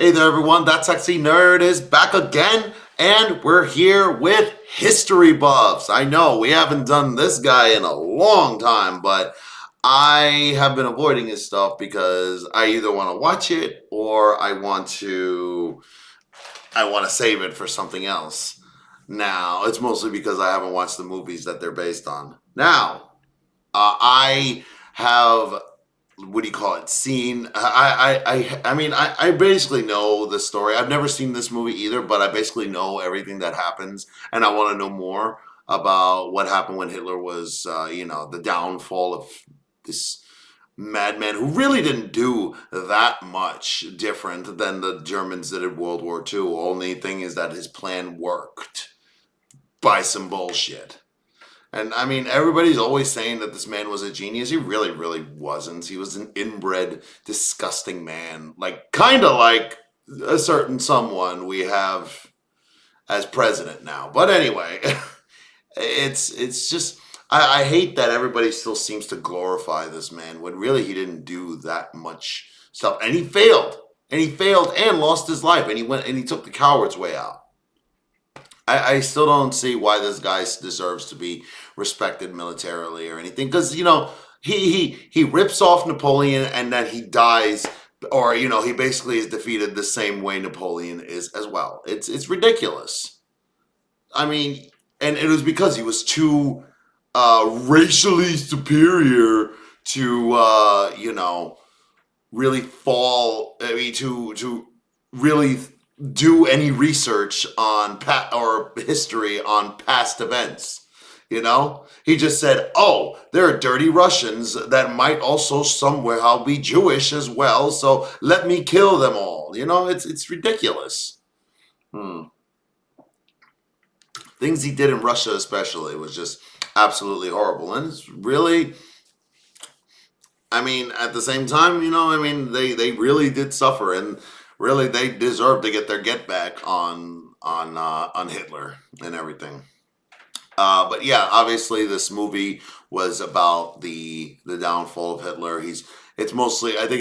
Hey there, everyone. That sexy nerd is back again, and we're here with history buffs. I know we haven't done this guy in a long time, but I have been avoiding his stuff because I either want to watch it or I want to save it for something else. Now, it's mostly because I haven't watched the movies that they're based on. Now, I have what do you call it? Seen. I basically know the story. I've never seen this movie either, but I basically know everything that happens, and I want to know more about what happened when Hitler was, the downfall of this madman who really didn't do that much different than the Germans did in World War II. Only thing is that his plan worked by some bullshit. And I mean, everybody's always saying that this man was a genius. He really, really wasn't. He was an inbred, disgusting man. Like, kind of like a certain someone we have as president now. But anyway, it's just, I hate that everybody still seems to glorify this man when really he didn't do that much stuff. And he failed. And he failed and lost his life. And he took the coward's way out. I still don't see why this guy deserves to be respected militarily or anything. Because, he rips off Napoleon and then he dies. Or, he basically is defeated the same way Napoleon is as well. It's ridiculous. I mean, and it was because he was too racially superior to, really fall, to really do any research on or history on past events. He just said, "Oh, there are dirty Russians that might also somehow be Jewish as well, so let me kill them all." It's ridiculous. Things he did in Russia, especially, was just absolutely horrible, and it's really. I mean, at the same time, they really did suffer, and really, they deserve to get their get back on Hitler and everything. But yeah, obviously, this movie was about the downfall of Hitler. I think it's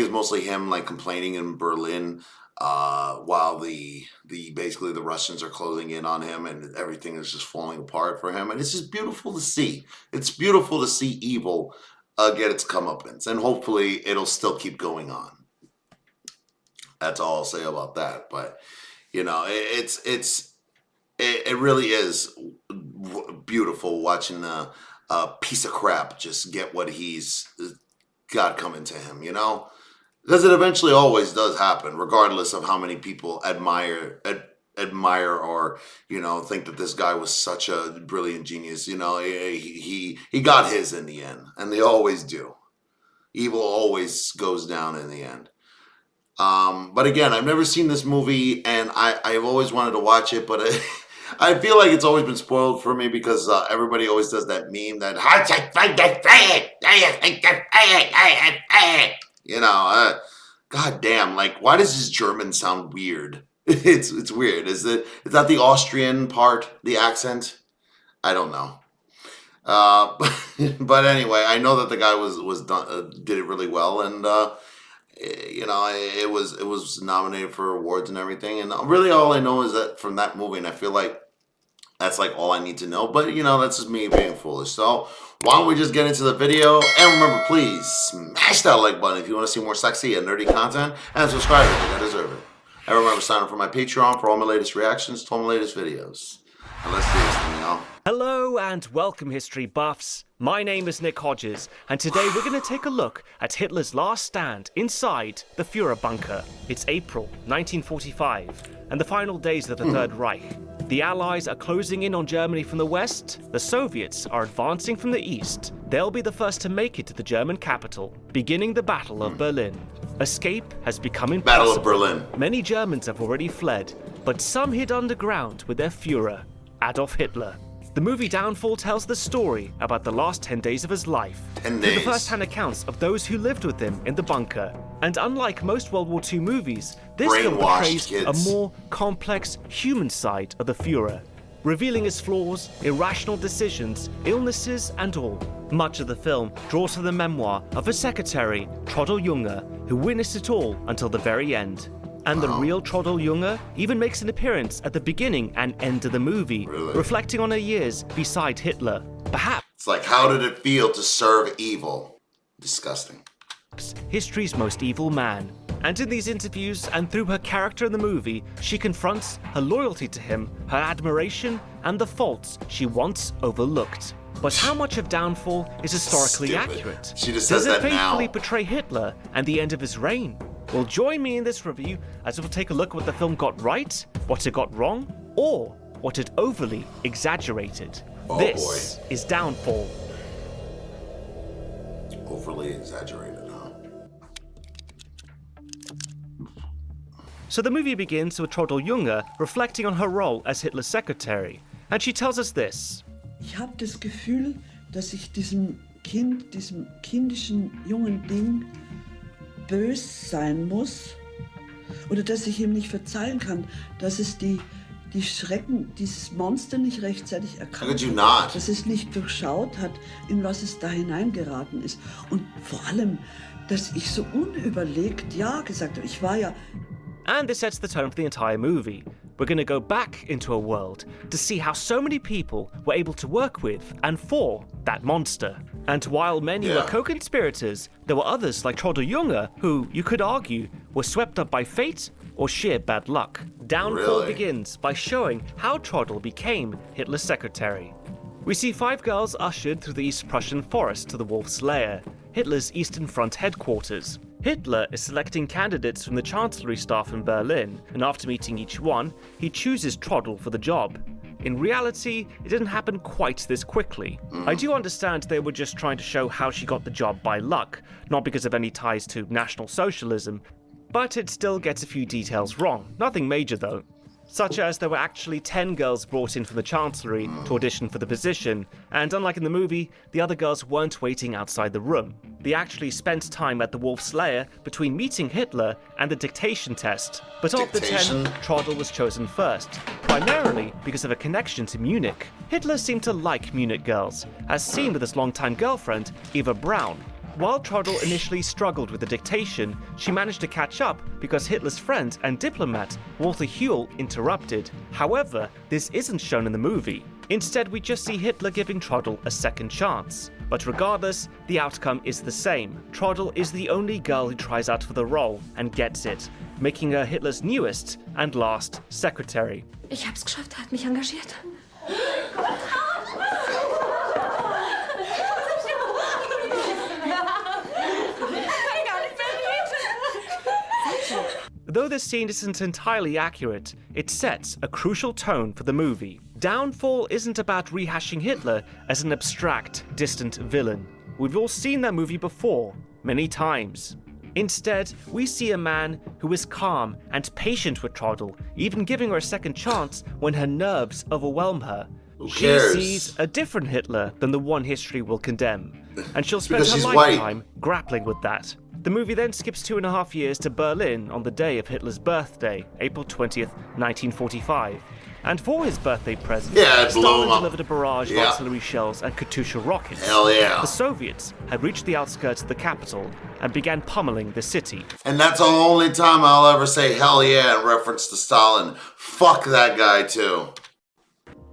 mostly him like complaining in Berlin, while basically the Russians are closing in on him, and everything is just falling apart for him. And it's just beautiful to see. It's beautiful to see evil get its comeuppance, and hopefully, it'll still keep going on. That's all I'll say about that. But it really is beautiful watching a piece of crap just get what he's got coming to him. Because it eventually always does happen, regardless of how many people admire or think that this guy was such a brilliant genius. He got his in the end, and they always do. Evil always goes down in the end. But again, I've never seen this movie, and I've always wanted to watch it, but I feel like it's always been spoiled for me because everybody always does that meme that God damn, like, why does his German sound weird? It's weird. Is that the Austrian part, the accent? I don't know. But anyway, I know that the guy was done did it really well, and it was nominated for awards and everything. And really, all I know is that from that movie, and I feel like that's like all I need to know. But that's just me being foolish. So why don't we just get into the video? And remember, please smash that like button if you want to see more sexy and nerdy content, and subscribe if you think I deserve it. And remember, sign up for my Patreon for all my latest reactions to all my latest videos. And let's do this thing, y'all. Hello and welcome, history buffs. My name is Nick Hodges, and today we're going to take a look at Hitler's last stand inside the Führer bunker. It's April 1945, and the final days of the Third Reich. The Allies are closing in on Germany from the west, the Soviets are advancing from the east. They'll be the first to make it to the German capital, beginning the Battle of Berlin. Escape has become impossible. Battle of Berlin. Many Germans have already fled, but some hid underground with their Führer, Adolf Hitler. The movie Downfall tells the story about the last 10 days of his life. 10 days. Through the first-hand accounts of those who lived with him in the bunker. And unlike most World War II movies, this film portrays a more complex human side of the Führer, revealing his flaws, irrational decisions, illnesses, and all. Much of the film draws from the memoir of a secretary, Trottel Junge, who witnessed it all until the very end. And the real Trottel even makes an appearance at the beginning and end of the movie, reflecting on her years beside Hitler. Perhaps It's like, how did it feel to serve evil? Disgusting. history's most evil man. And in these interviews and through her character in the movie, she confronts her loyalty to him, her admiration, and the faults she once overlooked. But how much of Downfall is historically accurate? She just Does says it that now. faithfully portray Hitler and the end of his reign? Well, join me in this review as we'll take a look at what the film got right, what it got wrong, or what it overly exaggerated. This is Downfall. Overly exaggerated, huh? So the movie begins with Trottel reflecting on her role as Hitler's secretary, and she tells us this. Ich habe das Gefühl, dass ich diesem Kind, diesem kindischen jungen Ding bös sein muss oder dass ich ihm nicht verzeihen kann, dass es die Schrecken, dieses Monster nicht rechtzeitig erkannt hat, dass es nicht durchschaut hat, in was es da hineingeraten ist und vor allem, dass ich so unüberlegt ja gesagt habe. Ich war ja. And this sets the tone for the entire movie. We're going to go back into a world to see how so many people were able to work with and for that monster. And while many were co-conspirators, there were others like Trottel who, you could argue, were swept up by fate or sheer bad luck. Downfall begins by showing how Trottel became Hitler's secretary. We see 5 girls ushered through the East Prussian forest to the Wolf's Lair, Hitler's Eastern Front headquarters. Hitler is selecting candidates from the Chancellery staff in Berlin, and after meeting each one, he chooses Trottel for the job. In reality, it didn't happen quite this quickly. I do understand they were just trying to show how she got the job by luck, not because of any ties to National Socialism, but it still gets a few details wrong, nothing major though. Such as there were actually 10 girls brought in from the Chancellery to audition for the position, and unlike in the movie, the other girls weren't waiting outside the room. They actually spent time at the Wolf's Lair between meeting Hitler and the dictation test. But of the 10, Trottel was chosen first, primarily because of a connection to Munich. Hitler seemed to like Munich girls, as seen with his longtime girlfriend, Eva Braun. While Trottel initially struggled with the dictation, she managed to catch up because Hitler's friend and diplomat, Walter Huel, interrupted. However, this isn't shown in the movie. Instead, we just see Hitler giving Trottel a second chance. But regardless, the outcome is the same. Trottel is the only girl who tries out for the role and gets it, making her Hitler's newest and last secretary. Ich hab's geschafft, er hat mich engagiert. Though this scene isn't entirely accurate, it sets a crucial tone for the movie. Downfall isn't about rehashing Hitler as an abstract, distant villain. We've all seen that movie before, many times. Instead, we see a man who is calm and patient with Trottel, even giving her a second chance when her nerves overwhelm her. She sees a different Hitler than the one history will condemn, and she'll spend her lifetime grappling with that. The movie then skips 2.5 years to Berlin on the day of Hitler's birthday, April 20th, 1945. And for his birthday present, Stalin delivered a barrage of artillery shells and Katyusha rockets. The Soviets had reached the outskirts of the capital and began pummeling the city. And that's the only time I'll ever say hell yeah in reference to Stalin. Fuck that guy too.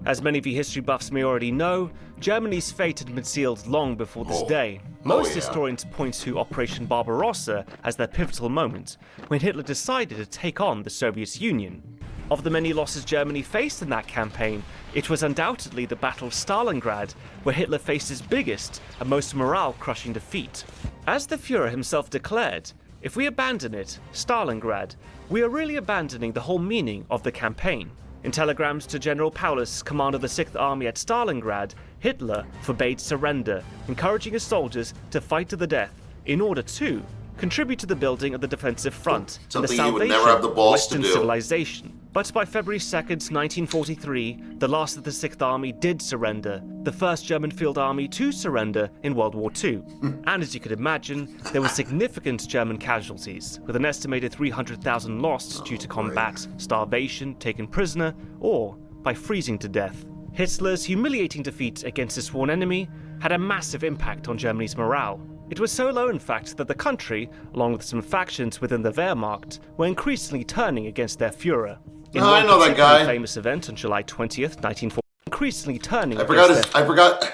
As many of you history buffs may already know, Germany's fate had been sealed long before this day. Most historians point to Operation Barbarossa as their pivotal moment, when Hitler decided to take on the Soviet Union. Of the many losses Germany faced in that campaign, it was undoubtedly the Battle of Stalingrad where Hitler faced his biggest and most morale-crushing defeat. As the Führer himself declared, if we abandon it, Stalingrad, we are really abandoning the whole meaning of the campaign. In telegrams to General Paulus, commander of the 6th Army at Stalingrad, Hitler forbade surrender, encouraging his soldiers to fight to the death in order to contribute to the building of the defensive front and the salvation of Western civilization. But by February 2nd, 1943, the last of the 6th Army did surrender, the 1st German Field Army to surrender in World War II. And as you could imagine, there were significant German casualties, with an estimated 300,000 lost due to combat, starvation, taken prisoner, or by freezing to death. Hitler's humiliating defeat against his sworn enemy had a massive impact on Germany's morale. It was so low, in fact, that the country, along with some factions within the Wehrmacht, were increasingly turning against their Führer. In I one know that particularly guy. famous event on July 20th, 1940, increasingly turning I against forgot. the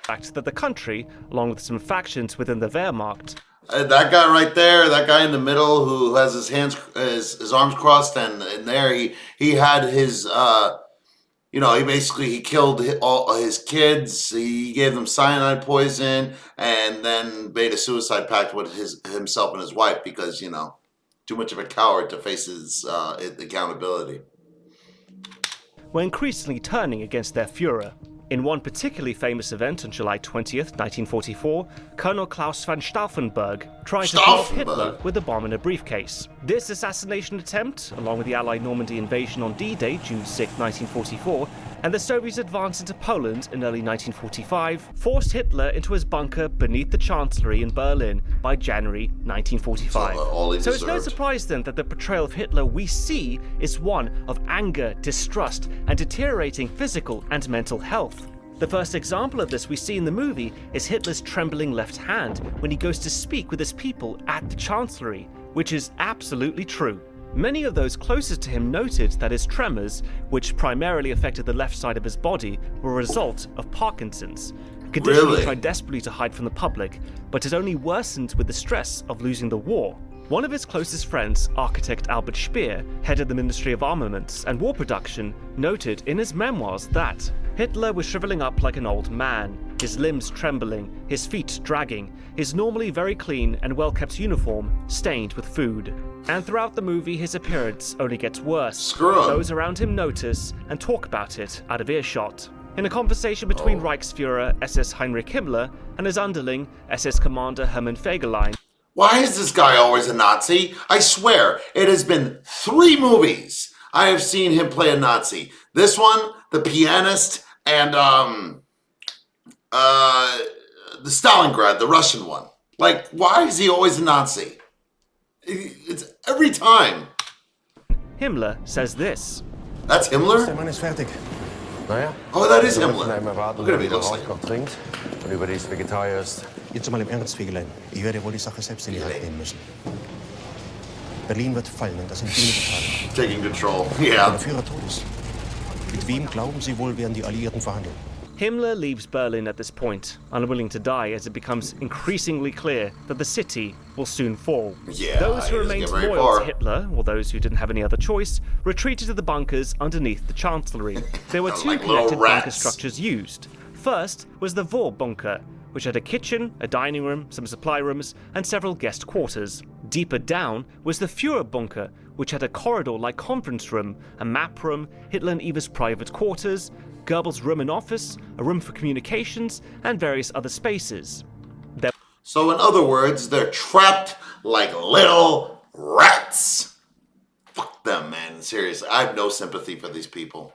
fact that the country, along with some factions within the Wehrmacht, That guy right there, that guy in the middle who has his arms crossed, and there he had his, he killed all his kids. He gave them cyanide poison, and then made a suicide pact with himself and his wife because too much of a coward to face his accountability. were increasingly turning against their Führer. In one particularly famous event on July 20th, 1944, Colonel Klaus von Stauffenberg tried to kill Hitler with a bomb in a briefcase. This assassination attempt, along with the Allied Normandy invasion on D-Day, June 6, 1944, and the Soviets' advance into Poland in early 1945, forced Hitler into his bunker beneath the Chancellery in Berlin by January 1945. So it's no surprise then that the portrayal of Hitler we see is one of anger, distrust, and deteriorating physical and mental health. The first example of this we see in the movie is Hitler's trembling left hand when he goes to speak with his people at the Chancellery, which is absolutely true. Many of those closest to him noted that his tremors, which primarily affected the left side of his body, were a result of Parkinson's. A condition he tried desperately to hide from the public, but it only worsened with the stress of losing the war. One of his closest friends, architect Albert Speer, head of the Ministry of Armaments and War Production, noted in his memoirs that Hitler was shriveling up like an old man, his limbs trembling, his feet dragging, his normally very clean and well-kept uniform stained with food. And throughout the movie, his appearance only gets worse. Those around him notice and talk about it out of earshot. In a conversation between Reichsfuhrer SS Heinrich Himmler and his underling, SS Commander Hermann Fegelein. Why is this guy always a Nazi? I swear, it has been 3 movies I have seen him play a Nazi. This one, The Pianist, and the Stalingrad, the Russian one. Like, why is he always a Nazi? It's every time. Himmler says this. That's Himmler? Der Mann ist fertig. Naja. Oh, that is Himmler. Von einem erwarten, Look at him, he der looks like Rauch trinkt und überdies Vegetarier ist. Jetzt mal im Ernst, Fegelein. Ich werde wohl die Sache selbst in die Hand nehmen müssen. Berlin wird fallen und das sind wenige Tage. Taking control, Wenn yeah. der Führer tot ist. Mit wem glauben Sie wohl, werden die Alliierten verhandeln? Himmler leaves Berlin at this point, unwilling to die as it becomes increasingly clear that the city will soon fall. Yeah, those who he doesn't remained get very loyal far. to Hitler, or those who didn't have any other choice, retreated to the bunkers underneath the Chancellery. There were 2 Like little connected bunker rats. structures used. First was the Vorbunker, which had a kitchen, a dining room, some supply rooms, and several guest quarters. Deeper down was the Führerbunker, which had a corridor-like conference room, a map room, Hitler and Eva's private quarters, Goebbels' room and office, a room for communications, and various other spaces. So in other words, they're trapped like little rats. Fuck them, man. Seriously, I have no sympathy for these people.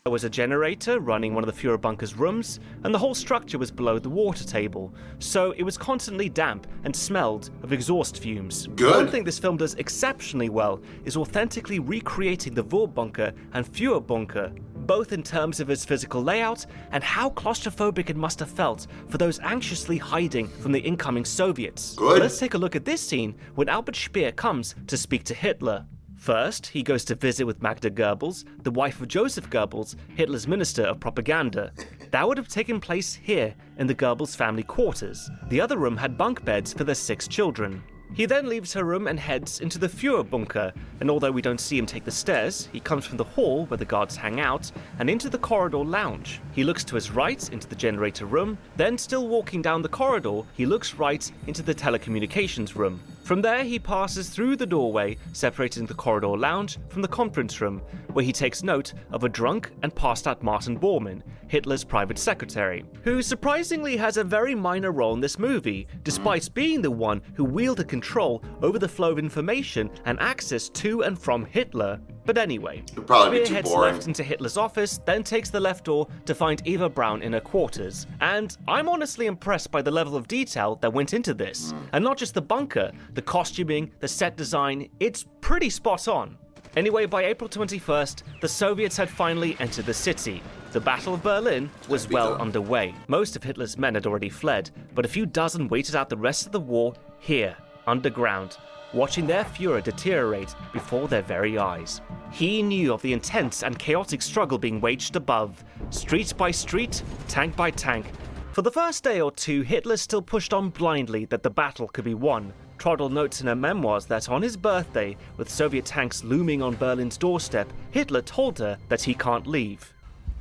There was a generator running one of the Führer bunker's rooms, and the whole structure was below the water table, so it was constantly damp and smelled of exhaust fumes. Good. One thing this film does exceptionally well is authentically recreating the Vorbunker and Führer bunker, both in terms of its physical layout and how claustrophobic it must have felt for those anxiously hiding from the incoming Soviets. Good. Let's take a look at this scene when Albert Speer comes to speak to Hitler. First, he goes to visit with Magda Goebbels, the wife of Joseph Goebbels, Hitler's Minister of Propaganda. That would have taken place here, in the Goebbels family quarters. The other room had bunk beds for their 6 children. He then leaves her room and heads into the Führerbunker, and although we don't see him take the stairs, he comes from the hall where the guards hang out, and into the corridor lounge. He looks to his right into the generator room, then still walking down the corridor, he looks right into the telecommunications room. From there, he passes through the doorway, separating the corridor lounge from the conference room, where he takes note of a drunk and passed out Martin Bormann, Hitler's private secretary, who surprisingly has a very minor role in this movie, despite being the one who wielded control over the flow of information and access to and from Hitler. But anyway, It'd probably be Speer too heads boring. left into Hitler's office, then takes the left door to find Eva Braun in her quarters. And I'm honestly impressed by the level of detail that went into this. And not just the bunker, the costuming, the set design, it's pretty spot on. Anyway, by April 21st, the Soviets had finally entered the city. The Battle of Berlin was well underway. Most of Hitler's men had already fled, but a few dozen waited out the rest of the war here, underground, watching their Führer deteriorate before their very eyes. He knew of the intense and chaotic struggle being waged above, street by street, tank by tank. For the first day or two, Hitler still pushed on blindly that the battle could be won. Trottel notes in her memoirs that on his birthday, with Soviet tanks looming on Berlin's doorstep, Hitler told her that he can't leave.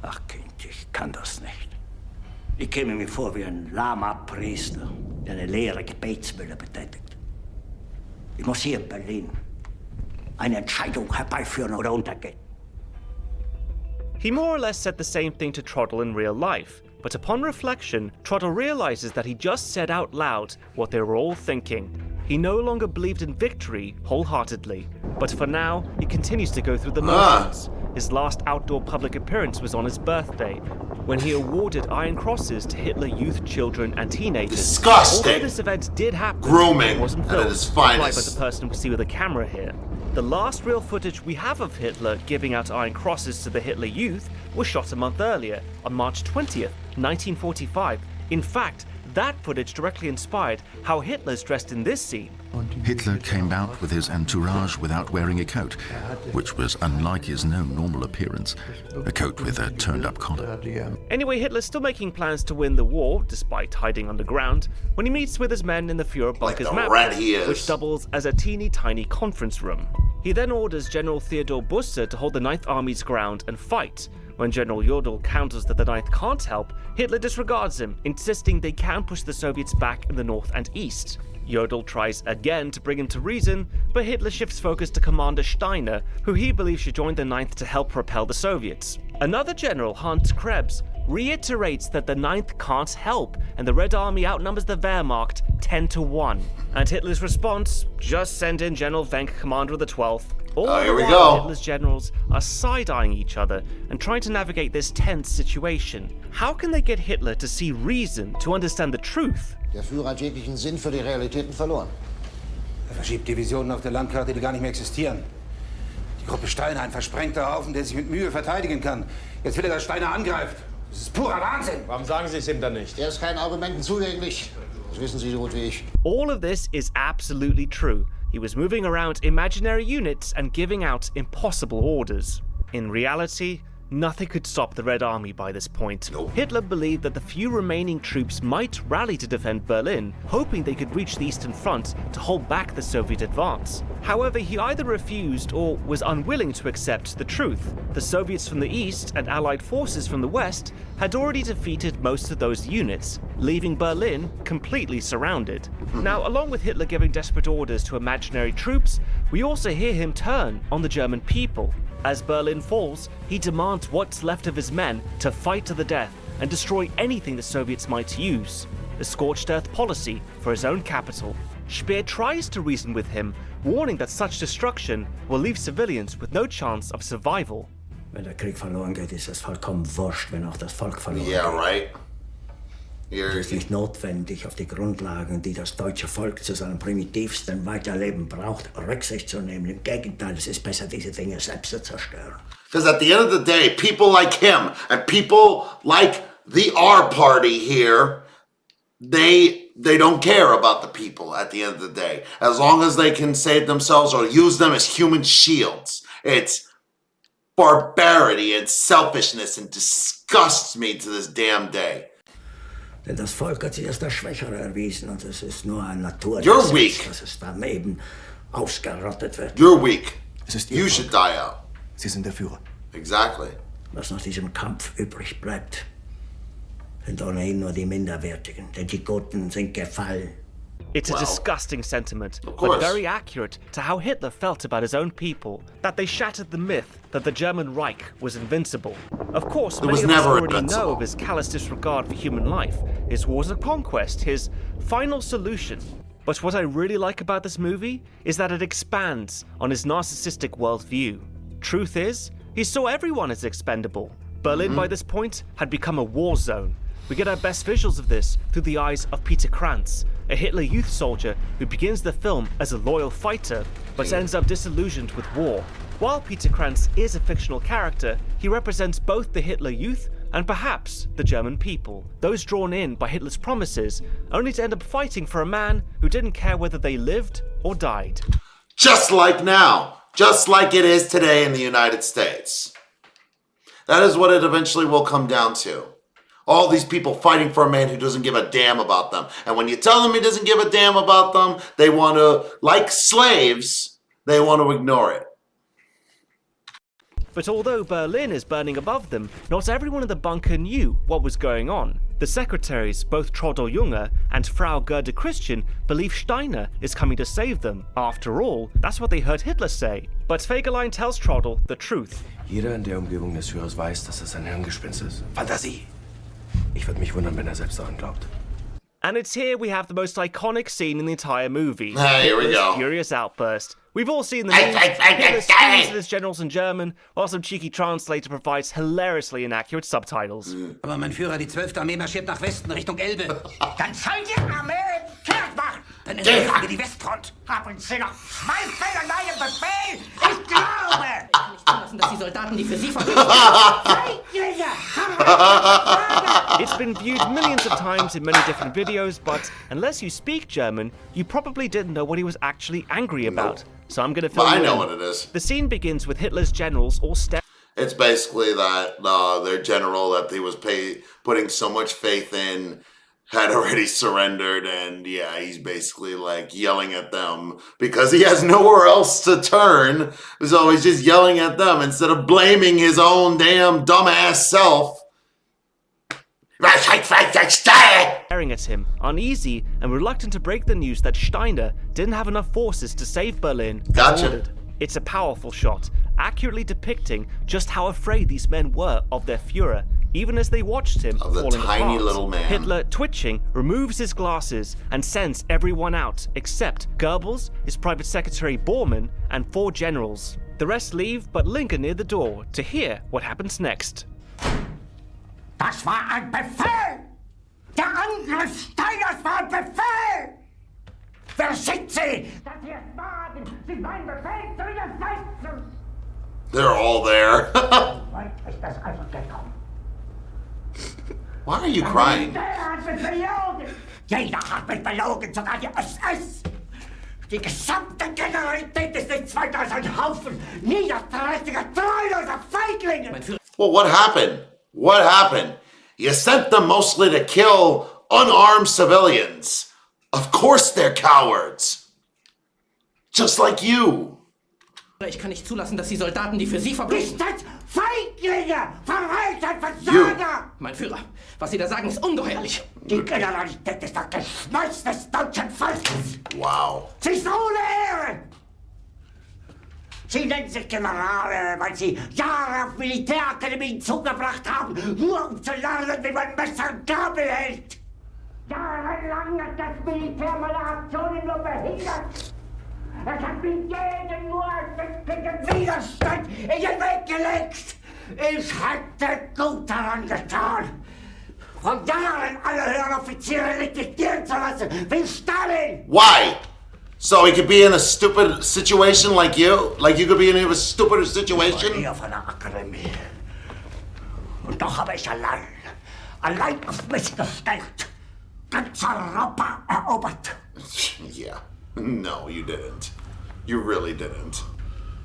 Ach Kind, ich kann das nicht. Ich käme mir vor wie ein lahmer Priester, der eine leere Gebetsmühle betätigt. Ich muss hier in Berlin eine Entscheidung herbeiführen oder untergehen. He more or less said the same thing to Trottel in real life, but upon reflection, Trottel realizes that he just said out loud what they were all thinking. He no longer believed in victory wholeheartedly, but for now, he continues to go through the motions. His last outdoor public appearance was on his birthday, when he awarded Iron Crosses to Hitler Youth, children, and teenagers. Disgusting! Although this event did happen, Grooming it wasn't at filmed, its like by finest. the person we see with the camera here. The last real footage we have of Hitler giving out Iron Crosses to the Hitler Youth was shot a month earlier, on March 20th, 1945. In fact, that footage directly inspired how Hitler's dressed in this scene. Hitler came out with his entourage without wearing a coat, which was unlike his known normal appearance, a coat with a turned-up collar. Anyway, Hitler's still making plans to win the war, despite hiding underground, when he meets with his men in the Führer bunker's the map, rat he is. which doubles as a teeny-tiny conference room. He then orders General Theodor Busse to hold the Ninth Army's ground and fight. When General Jodl counters that the Ninth can't help, Hitler disregards him, insisting they can push the Soviets back in the north and east. Jodl tries again to bring him to reason, but Hitler shifts focus to Commander Steiner, who he believes should join the Ninth to help repel the Soviets. Another general, Hans Krebs, reiterates that the Ninth can't help, and the Red Army outnumbers the Wehrmacht 10-1. And Hitler's response, just send in General Wenck, commander of the 12th. All here we the while, go. Hitler's generals are side-eyeing each other and trying to navigate this tense situation. How can they get Hitler to see reason, to understand the truth? Der Führer hat jeglichen Sinn für die Realitäten verloren. Verschiebt Divisionen auf der Landkarte, die gar nicht mehr existieren. Die Gruppe Steiner, ein versprengter Haufen, der sich mit Mühe verteidigen kann. Jetzt will er, dass Steiner angreift. Das ist purer Wahnsinn. Warum sagen Sie es ihm dann nicht? Er ist keinen Argumenten zugänglich. Das wissen Sie so gut wie ich. All of this is absolutely true. He was moving around imaginary units and giving out impossible orders. In reality, nothing could stop the Red Army by this point. Hitler believed that the few remaining troops might rally to defend Berlin, hoping they could reach the Eastern Front to hold back the Soviet advance. However, he either refused or was unwilling to accept the truth. The Soviets from the east and Allied forces from the west had already defeated most of those units, leaving Berlin completely surrounded. Now, along with Hitler giving desperate orders to imaginary troops, we also hear him turn on the German people. As Berlin falls, he demands what's left of his men to fight to the death and destroy anything the Soviets might use. The scorched earth policy for his own capital. Speer tries to reason with him, warning that such destruction will leave civilians with no chance of survival. Wenn der Krieg verloren geht, ist es vollkommen wurscht, wenn auch das Volk verloren Yeah, geht. right. Es ist nicht notwendig, auf die Grundlagen, die das deutsche Volk zu seinem primitivsten Weiterleben braucht, Rücksicht zu nehmen. Im Gegenteil, es ist besser, diese Dinge selbst zu zerstören. Because at the end of the day, people like him and people like the R party here, they don't care about the people at the end of the day. As long as they can save themselves or use them as human shields. It's barbarity and selfishness and disgusts me to this damn day. Denn das Volk hat sich als das Schwächere erwiesen und es ist nur ein You're weak. Naturgesetz, dass es daneben ausgerottet wird. You're weak. Es ist Ihr You Volk. should die out. Sie sind der Führer. Exactly. Was nach diesem Kampf übrig bleibt, sind ohnehin nur die Minderwertigen, denn die Guten sind gefallen. It's a Wow. disgusting sentiment, Of but course. very accurate to how Hitler felt about his own people, that they shattered the myth that the German Reich was invincible. Of course, many was of us never already invincible. know of his callous disregard for human life, his wars of conquest, his final solution. But what I really like about this movie is that it expands on his narcissistic worldview. Truth is, he saw everyone as expendable. Berlin by this point had become a war zone. We get our best visuals of this through the eyes of Peter Krantz, a Hitler Youth soldier who begins the film as a loyal fighter, but ends up disillusioned with war. While Peter Krantz is a fictional character, he represents both the Hitler Youth and perhaps the German people, those drawn in by Hitler's promises, only to end up fighting for a man who didn't care whether they lived or died. Just like now. Just like it is today in the United States. That is what it eventually will come down to. All these people fighting for a man who doesn't give a damn about them. And when you tell them he doesn't give a damn about them, they want to, like slaves, they want to ignore it. But although Berlin is burning above them, not everyone in the bunker knew what was going on. The secretaries, both Trottel Junge and Frau Gerda Christian, believe Steiner is coming to save them. After all, that's what they heard Hitler say. But Fegelein tells Trottel the truth. Jeder in der Umgebung des Führers weiß, dass es ein Hirngespinst ist. Fantasie! Ich würde mich wundern, wenn selbst daran glaubt. And it's here we have the most iconic scene in the entire movie. Here we go. Furious outburst. We've all seen the news. Hitler screams at his generals in German, while some cheeky translator provides hilariously inaccurate subtitles. Aber mein Führer, die 12. Armee marschiert nach Westen, Richtung Elbe. Dann soll die Armee kehrt machen. Dann entdecken wir die Westfront. Haben Sie noch Zweifel an meinem Befehl? Ich glaube! Ich kann nicht zulassen, dass die Soldaten, die für Sie verbringen. It's been viewed millions of times in many different videos, but unless you speak German, you probably didn't know what he was actually angry about. So I'm gonna fill you in. I know what it is. The scene begins with Hitler's generals all It's basically that their general that he was putting so much faith in had already surrendered, and yeah, he's basically like yelling at them because he has nowhere else to turn. So he's just yelling at them instead of blaming his own damn dumbass self. staring at him, uneasy and reluctant to break the news that Steiner didn't have enough forces to save Berlin as Gotcha. ordered. It's a powerful shot, accurately depicting just how afraid these men were of their Führer, even as they watched him Of the falling tiny apart. little man. Hitler, twitching, removes his glasses and sends everyone out except Goebbels, his private secretary Bormann, and 4 generals. The rest leave but linger near the door to hear what happens next. Das war ein Befehl! Der Angriff Steiners war ein Befehl! Wer schickt Sie, dass Sie es wagen, sich meinen Befehl zu widersetzen? They're all there. Weit ist das also gekommen. Why are you crying? Jeder hat mich belogen! Jeder hat mich belogen, sogar die SS! Die gesamte Generalität ist nichts weiter als ein Haufen niederträchtiger, treuloser Feiglinge! Well, what happened? What happened? You sent them mostly to kill unarmed civilians. Of course they're cowards. Just like you. Ich kann nicht zulassen, dass die Soldaten, die für Sie verbringen. Nicht Feiglinge! Verräter, Versager! Mein Führer, was Sie da sagen, ist ungeheuerlich. Die Generalität ist das Geschmeiß des deutschen Volkes! Wow. Sie ist ohne Ehre! Sie nennen sich Generale, weil Sie Jahre auf Militärakademien zugebracht haben, nur um zu lernen, wie man Messer und Gabel hält. Jahrelang hat das Militär meine Aktionen nur behindert. Es hat mir jeden nur ersichtlichen Widerstand in den Weg gelegt. Ich hätte gut daran getan, von Jahren alle höheren Offiziere liquidieren zu lassen, wie Stalin. Why? So he could be in a stupid situation like you? Like you could be in a stupider situation? Hier von der Akademie. Und doch habe ich allein auf mich gestellt, ganz Europa erobert. Yeah. No, you didn't. You really didn't.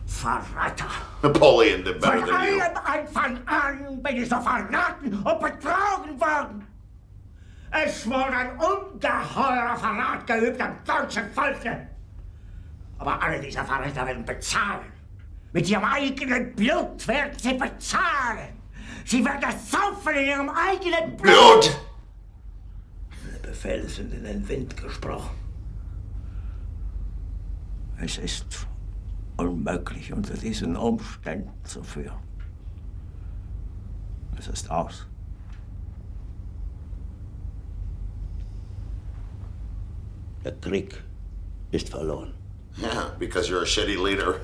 Verräter. Napoleon did better Von than you. allem Anfang an bin ich so verraten und betrogen worden. Es wurde ein ungeheurer Verrat geübt am deutschen Volke. Aber alle diese Verräter werden bezahlen. Mit ihrem eigenen Blut werden sie bezahlen. Sie werden es saufen in ihrem eigenen Blut. Die Befehle sind in den Wind gesprochen. Es ist unmöglich, unter diesen Umständen zu führen. Es ist aus. Der Krieg ist verloren. Yeah, because you're a shitty leader.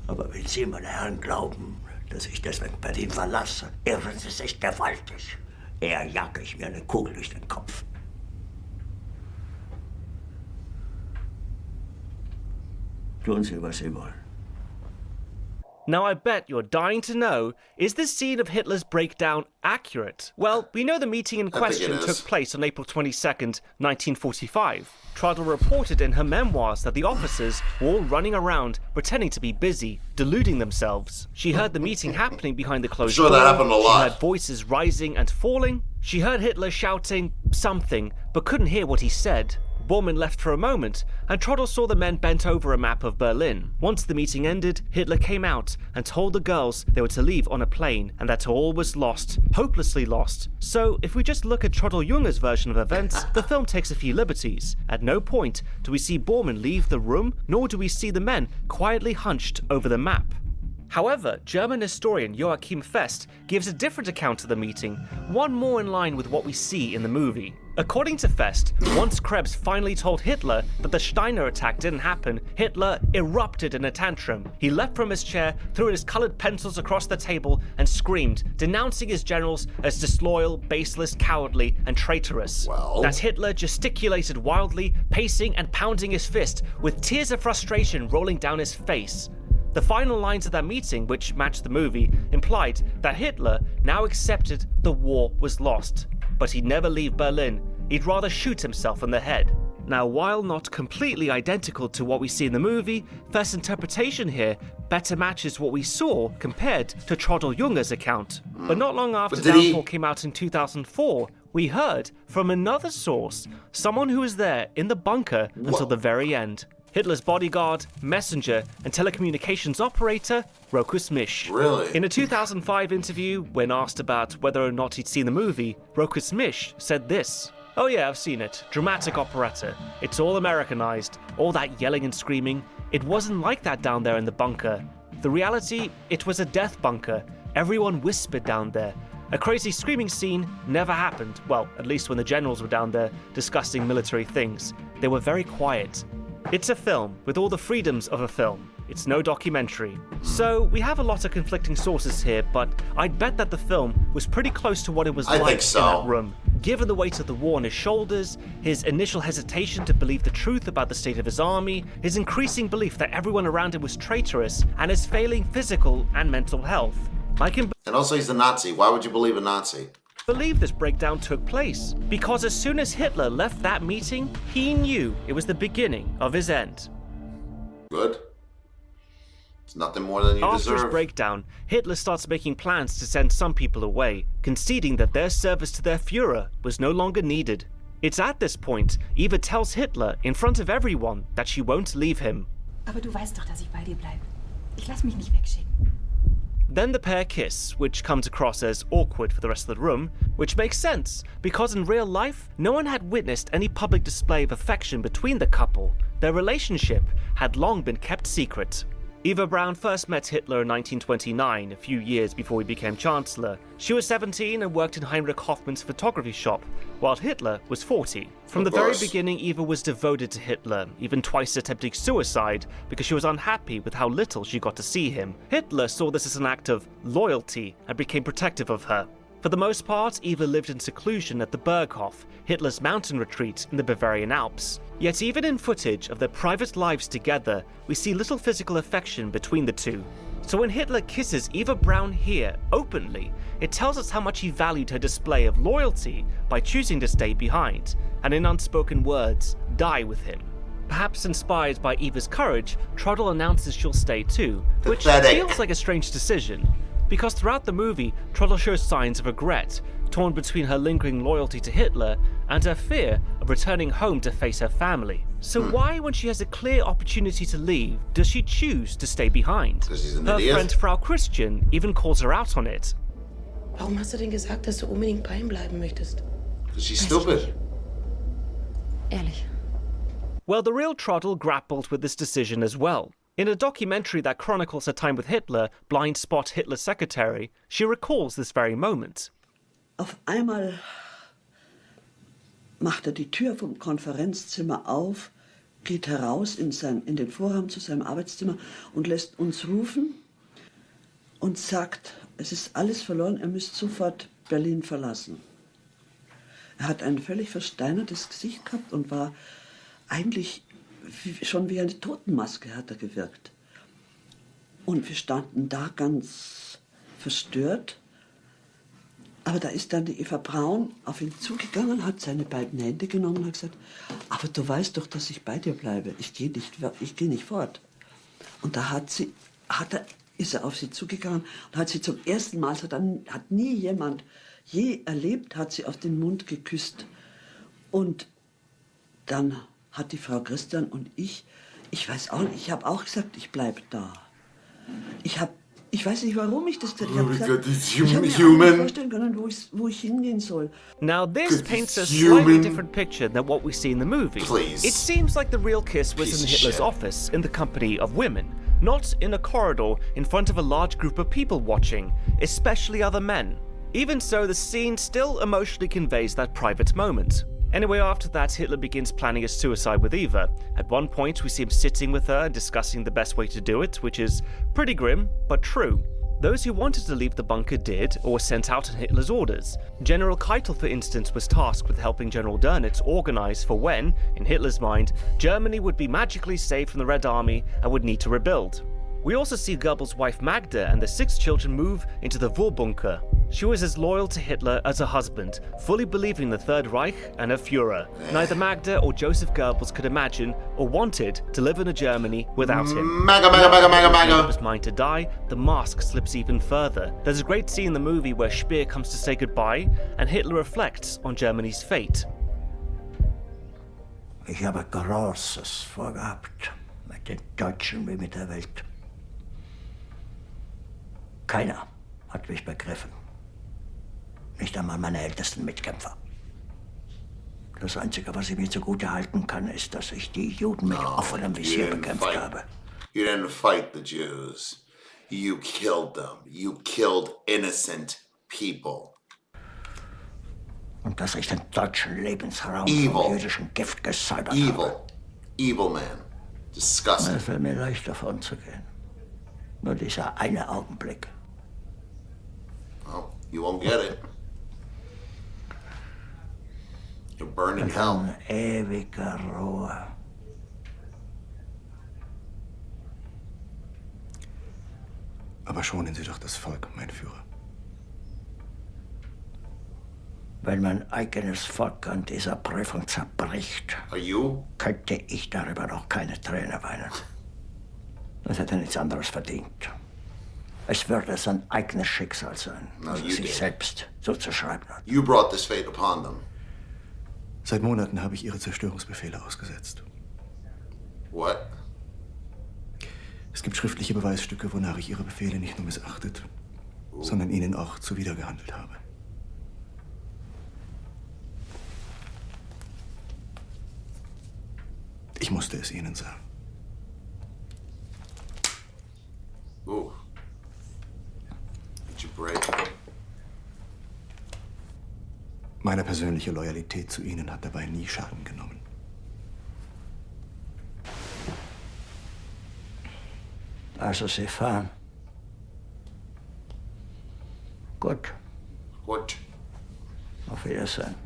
Aber wenn Sie, meine Herren, glauben, dass ich deswegen Berlin verlasse, irren Sie sich gewaltig. Eher jage ich mir eine Kugel durch den Kopf. Tun Sie, was Sie wollen. Now I bet you're dying to know, is this scene of Hitler's breakdown accurate? Well, we know the meeting in question took place on April 22nd, 1945. Trudel reported in her memoirs that the officers were all running around pretending to be busy, deluding themselves. She heard the meeting happening behind the closed door. That happened a lot. She heard voices rising and falling. She heard Hitler shouting something, but couldn't hear what he said. Bormann left for a moment, and Trudel saw the men bent over a map of Berlin. Once the meeting ended, Hitler came out and told the girls they were to leave on a plane and that all was lost, hopelessly lost. So, if we just look at Trudel Junger's version of events, the film takes a few liberties. At no point do we see Bormann leave the room, nor do we see the men quietly hunched over the map. However, German historian Joachim Fest gives a different account of the meeting, one more in line with what we see in the movie. According to Fest, once Krebs finally told Hitler that the Steiner attack didn't happen, Hitler erupted in a tantrum. He leapt from his chair, threw his colored pencils across the table, and screamed, denouncing his generals as disloyal, baseless, cowardly, and traitorous. That Hitler gesticulated wildly, pacing and pounding his fist, with tears of frustration rolling down his face. The final lines of that meeting, which matched the movie, implied that Hitler now accepted the war was lost. But he'd never leave Berlin. He'd rather shoot himself in the head. Now, while not completely identical to what we see in the movie, Fest's interpretation here better matches what we saw compared to Trudel Junger's account. But not long after Downfall came out in 2004, we heard from another source, someone who was there in the bunker until the very end. Hitler's bodyguard, messenger, and telecommunications operator, Rokus Misch. Really? In a 2005 interview, when asked about whether or not he'd seen the movie, Rokus Misch said this: "Oh yeah, I've seen it. Dramatic operetta. It's all Americanized. All that yelling and screaming. It wasn't like that down there in the bunker. The reality, it was a death bunker. Everyone whispered down there. A crazy screaming scene never happened. Well, at least when the generals were down there discussing military things. They were very quiet. It's a film with all the freedoms of a film. It's no documentary. So we have a lot of conflicting sources here, but I'd bet that the film was pretty close to what it was like in that room. Given the weight of the war on his shoulders, his initial hesitation to believe the truth about the state of his army, his increasing belief that everyone around him was traitorous, and his failing physical and mental health. And also he's a Nazi. Why would you believe a Nazi? Believe this breakdown took place because as soon as Hitler left that meeting, he knew it was the beginning of his end. Good. It's nothing more than you After deserve. his breakdown, Hitler starts making plans to send some people away, conceding that their service to their Führer was no longer needed. It's at this point Eva tells Hitler in front of everyone that she won't leave him. Aber du weißt doch, dass ich bei dir bleibe. Ich lass mich nicht wegschicken. Then the pair kiss, which comes across as awkward for the rest of the room, which makes sense, because in real life, no one had witnessed any public display of affection between the couple. Their relationship had long been kept secret. Eva Braun first met Hitler in 1929, a few years before he became Chancellor. She was 17 and worked in Heinrich Hoffmann's photography shop, while Hitler was 40. From the very beginning, Eva was devoted to Hitler, even twice attempting suicide because she was unhappy with how little she got to see him. Hitler saw this as an act of loyalty and became protective of her. For the most part, Eva lived in seclusion at the Berghof, Hitler's mountain retreat in the Bavarian Alps. Yet even in footage of their private lives together, we see little physical affection between the two. So when Hitler kisses Eva Braun here, openly, it tells us how much he valued her display of loyalty by choosing to stay behind, and in unspoken words, die with him. Perhaps inspired by Eva's courage, Trudel announces she'll stay too, which feels like a strange decision. Because throughout the movie, Trudel shows signs of regret, torn between her lingering loyalty to Hitler and her fear of returning home to face her family. So why, when she has a clear opportunity to leave, does she choose to stay behind? Her friend Frau Christian even calls her out on it. Warum hast du denn gesagt, dass du unbedingt bei ihm bleiben möchtest? Because she's stupid. Ehrlich. Well, the real Trudel grappled with this decision as well. In a documentary that chronicles her time with Hitler, Blind Spot Hitler's Secretary, she recalls this very moment. Auf einmal macht die Tür vom Konferenzzimmer auf, geht heraus in den Vorraum zu seinem Arbeitszimmer und lässt uns rufen und sagt, es ist alles verloren, ihr müsst sofort Berlin verlassen. Er hat ein völlig versteinertes Gesicht gehabt und war eigentlich schon wie eine Totenmaske, hat er gewirkt. Und wir standen da ganz verstört. Aber da ist dann die Eva Braun auf ihn zugegangen, hat seine beiden Hände genommen und hat gesagt, aber du weißt doch, dass ich bei dir bleibe. Ich gehe nicht fort. Und da ist er auf sie zugegangen und hat sie zum ersten Mal, hat nie jemand je erlebt, hat sie auf den Mund geküsst. Und dann hat die Frau Christian und ich weiß auch nicht, ich habe auch gesagt, ich bleibe da. Ich weiß nicht, warum ich das gesagt habe. Ich habe mir auch nicht vorstellen können, wo ich hingehen soll. Now this paints a slightly different picture than what we see in the movie. Please. It seems like the real kiss was in Hitler's office, in the company of women, not in a corridor in front of a large group of people watching, especially other men. Even so, the scene still emotionally conveys that private moment. Anyway, after that, Hitler begins planning a suicide with Eva. At one point, we see him sitting with her and discussing the best way to do it, which is pretty grim, but true. Those who wanted to leave the bunker did, or were sent out on Hitler's orders. General Keitel, for instance, was tasked with helping General Dönitz organize for when, in Hitler's mind, Germany would be magically saved from the Red Army and would need to rebuild. We also see Goebbels' wife Magda and the 6 children move into the Vorbunker. She was as loyal to Hitler as her husband, fully believing the Third Reich and her Führer. Neither Magda or Joseph Goebbels could imagine or wanted to live in a Germany without him. Hitler's mind to die, the mask slips even further. There's a great scene in the movie where Speer comes to say goodbye, and Hitler reflects on Germany's fate. Ich habe Großes vorgehabt, mit den Deutschen wie mit der Welt. Keiner hat mich begriffen. Nicht einmal meine ältesten Mitkämpfer. Das Einzige, was ich mir zugute halten kann, ist, dass ich die Juden mit offenem Visier bekämpft habe. You didn't fight the Jews. You killed them. You killed innocent people. Und dass ich den deutschen Lebensraum vom jüdischen Gift gesäubert habe. Evil man. Disgusting. Es wäre mir leicht davon zu gehen. Nur dieser eine Augenblick. Well, you won't get it. You'll burn in hell. Ewiger Ruhe. Aber schonen Sie doch das Volk, mein Führer. Wenn mein eigenes Volk an dieser Prüfung zerbricht, könnte ich darüber noch keine Träne weinen. Das hätte nichts anderes verdient. Es würde sein eigenes Schicksal sein, sich selbst zuzuschreiben hat. You brought this fate upon them. Seit Monaten habe ich Ihre Zerstörungsbefehle ausgesetzt. What? Es gibt schriftliche Beweisstücke, wonach ich Ihre Befehle nicht nur missachtet, sondern ihnen auch zuwidergehandelt habe. Ich musste es Ihnen sagen. Ooh. Did you break? Meine persönliche Loyalität zu Ihnen hat dabei nie Schaden genommen. Also Sie fahren. Gut. Gut. Auf Wiedersehen.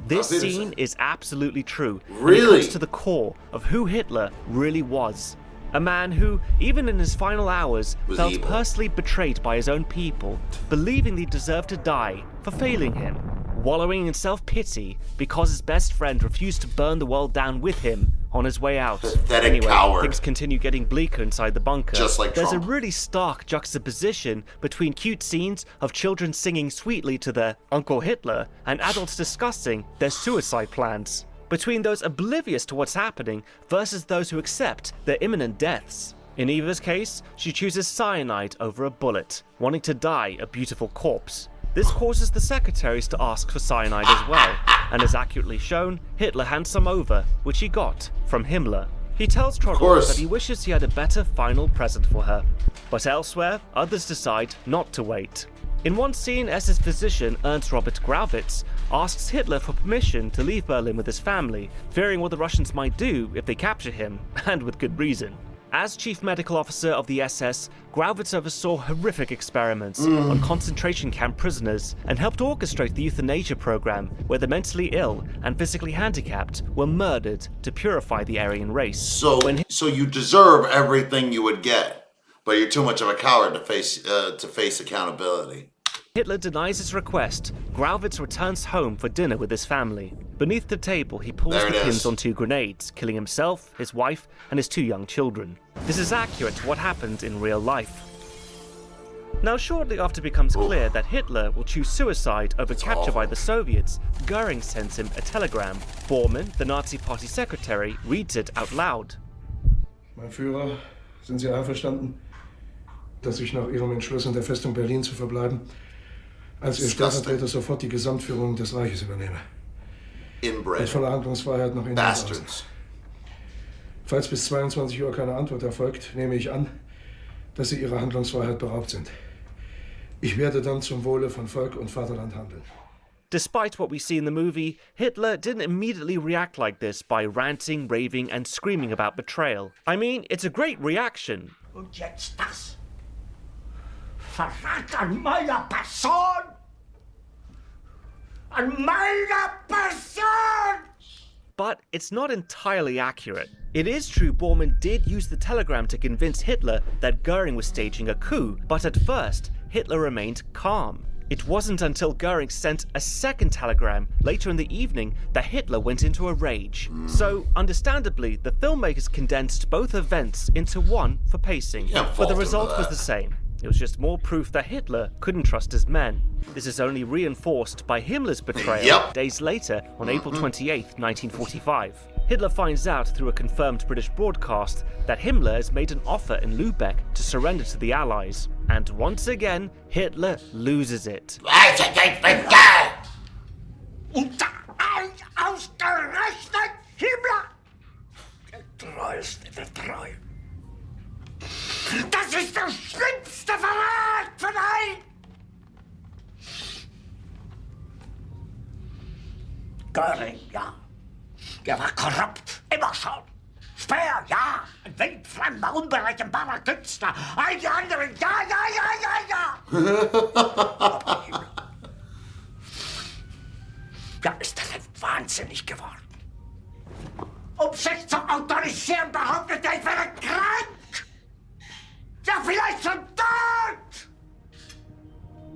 This scene is absolutely true. Really? And it goes to the core of who Hitler really was. A man who, even in his final hours, felt personally betrayed by his own people, believing he deserved to die for failing him, wallowing in self-pity because his best friend refused to burn the world down with him on his way out. Pathetic anyway, coward. things continue getting bleaker inside the bunker. Just like There's Trump. a really stark juxtaposition between cute scenes of children singing sweetly to their Uncle Hitler and adults discussing their suicide plans. Between those oblivious to what's happening versus those who accept their imminent deaths. In Eva's case, she chooses cyanide over a bullet, wanting to die a beautiful corpse. This causes the secretaries to ask for cyanide as well, and as accurately shown, Hitler hands some over, which he got from Himmler. He tells Trottel that he wishes he had a better final present for her. But elsewhere, others decide not to wait. In one scene, SS physician Ernst Robert Grauvitz asks Hitler for permission to leave Berlin with his family, fearing what the Russians might do if they capture him, and with good reason. As chief medical officer of the SS, Grauvitz oversaw horrific experiments on concentration camp prisoners and helped orchestrate the euthanasia program, where the mentally ill and physically handicapped were murdered to purify the Aryan race. So you deserve everything you would get. but you're too much of a coward to face accountability. Hitler denies his request. Grauwitz returns home for dinner with his family. Beneath the table, he pulls the pins on 2 grenades, killing himself, his wife, and his 2 young children. This is accurate to what happened in real life. Now, shortly after it becomes clear that Hitler will choose suicide over capture by the Soviets, Goering sends him a telegram. Bormann, the Nazi Party secretary, reads it out loud. Mein Führer, sind Sie einverstanden, dass ich nach Ihrem Entschluss in der Festung Berlin zu verbleiben, als Ihr Stellvertreter sofort die Gesamtführung des Reiches übernehme? Mit voller Handlungsfreiheit nach innen und außen. Falls bis 22 Uhr keine Antwort erfolgt, nehme ich an, dass Sie Ihrer Handlungsfreiheit beraubt sind. Ich werde dann zum Wohle von Volk und Vaterland handeln. Despite what we see in the movie, Hitler didn't immediately react like this by ranting, raving, and screaming about betrayal. I mean, it's a great reaction. Und jetzt das. Verrat an meiner Person! An meiner Person! But it's not entirely accurate. It is true Bormann did use the telegram to convince Hitler that Goering was staging a coup, but at first, Hitler remained calm. It wasn't until Goering sent a second telegram later in the evening that Hitler went into a rage. So, understandably, the filmmakers condensed both events into one for pacing, but the result was the same. It was just more proof that Hitler couldn't trust his men. This is only reinforced by Himmler's betrayal days later on April 28, 1945. Hitler finds out through a confirmed British broadcast that Himmler has made an offer in Lübeck to surrender to the Allies. And once again, Hitler loses it. Und ein ausgerechnet Himmler! Der treueste der Treuen. Das ist der schlimmste Verrat von allen! Göring, ja. Der war korrupt, immer schon. Speer, ja. Ein wildfremder, unberechenbarer Künstler. All die anderen, ja. Ja, ist er wahnsinnig geworden. Um sich zu autorisieren, behauptet er, ich wäre krank. Ja, vielleicht schon tot.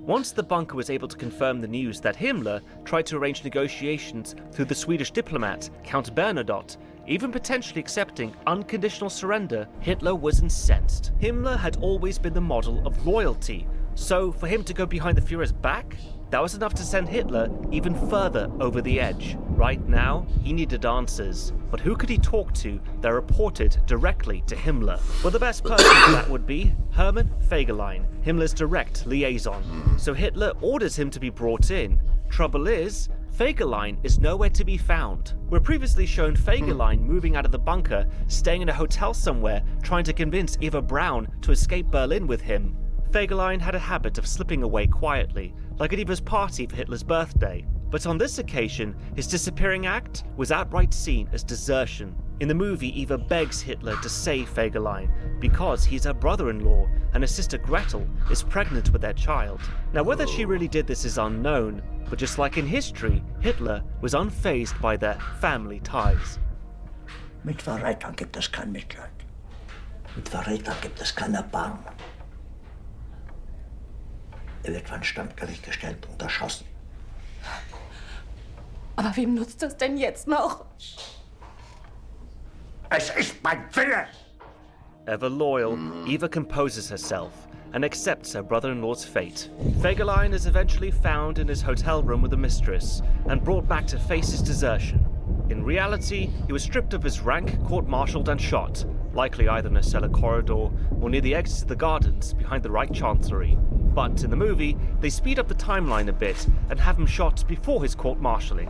Once the bunker was able to confirm the news that Himmler tried to arrange negotiations through the Swedish diplomat Count Bernadotte, even potentially accepting unconditional surrender, Hitler was incensed. Himmler had always been the model of loyalty, so for him to go behind the Führer's back, that was enough to send Hitler even further over the edge. Right now, he needed answers. But who could he talk to that reported directly to Himmler? Well, the best person for that would be Hermann Fegelein, Himmler's direct liaison. So Hitler orders him to be brought in. Trouble is, Fegelein is nowhere to be found. We're previously shown Fegelein moving out of the bunker, staying in a hotel somewhere, trying to convince Eva Braun to escape Berlin with him. Fegelein had a habit of slipping away quietly, like at Eva's party for Hitler's birthday. But on this occasion, his disappearing act was outright seen as desertion. In the movie, Eva begs Hitler to save Fegelein because he's her brother-in-law and her sister Gretel is pregnant with their child. Now, whether she really did this is unknown, but just like in history, Hitler was unfazed by their family ties. Mit Verrätern gibt es kein Mitleid. Mit Verrätern gibt es kein Erbarmen. Wird vor ein Standgericht gestellt und erschossen. Aber wem nutzt das denn jetzt noch? Es ist mein Wille! Ever loyal, Eva composes herself and accepts her brother-in-law's fate. Fegelein is eventually found in his hotel room with a mistress and brought back to face his desertion. In reality, he was stripped of his rank, court-martialed and shot, likely either in a cellar corridor or near the exit to the gardens behind the Reich Chancellery. But in the movie, they speed up the timeline a bit and have him shot before his court-martialing.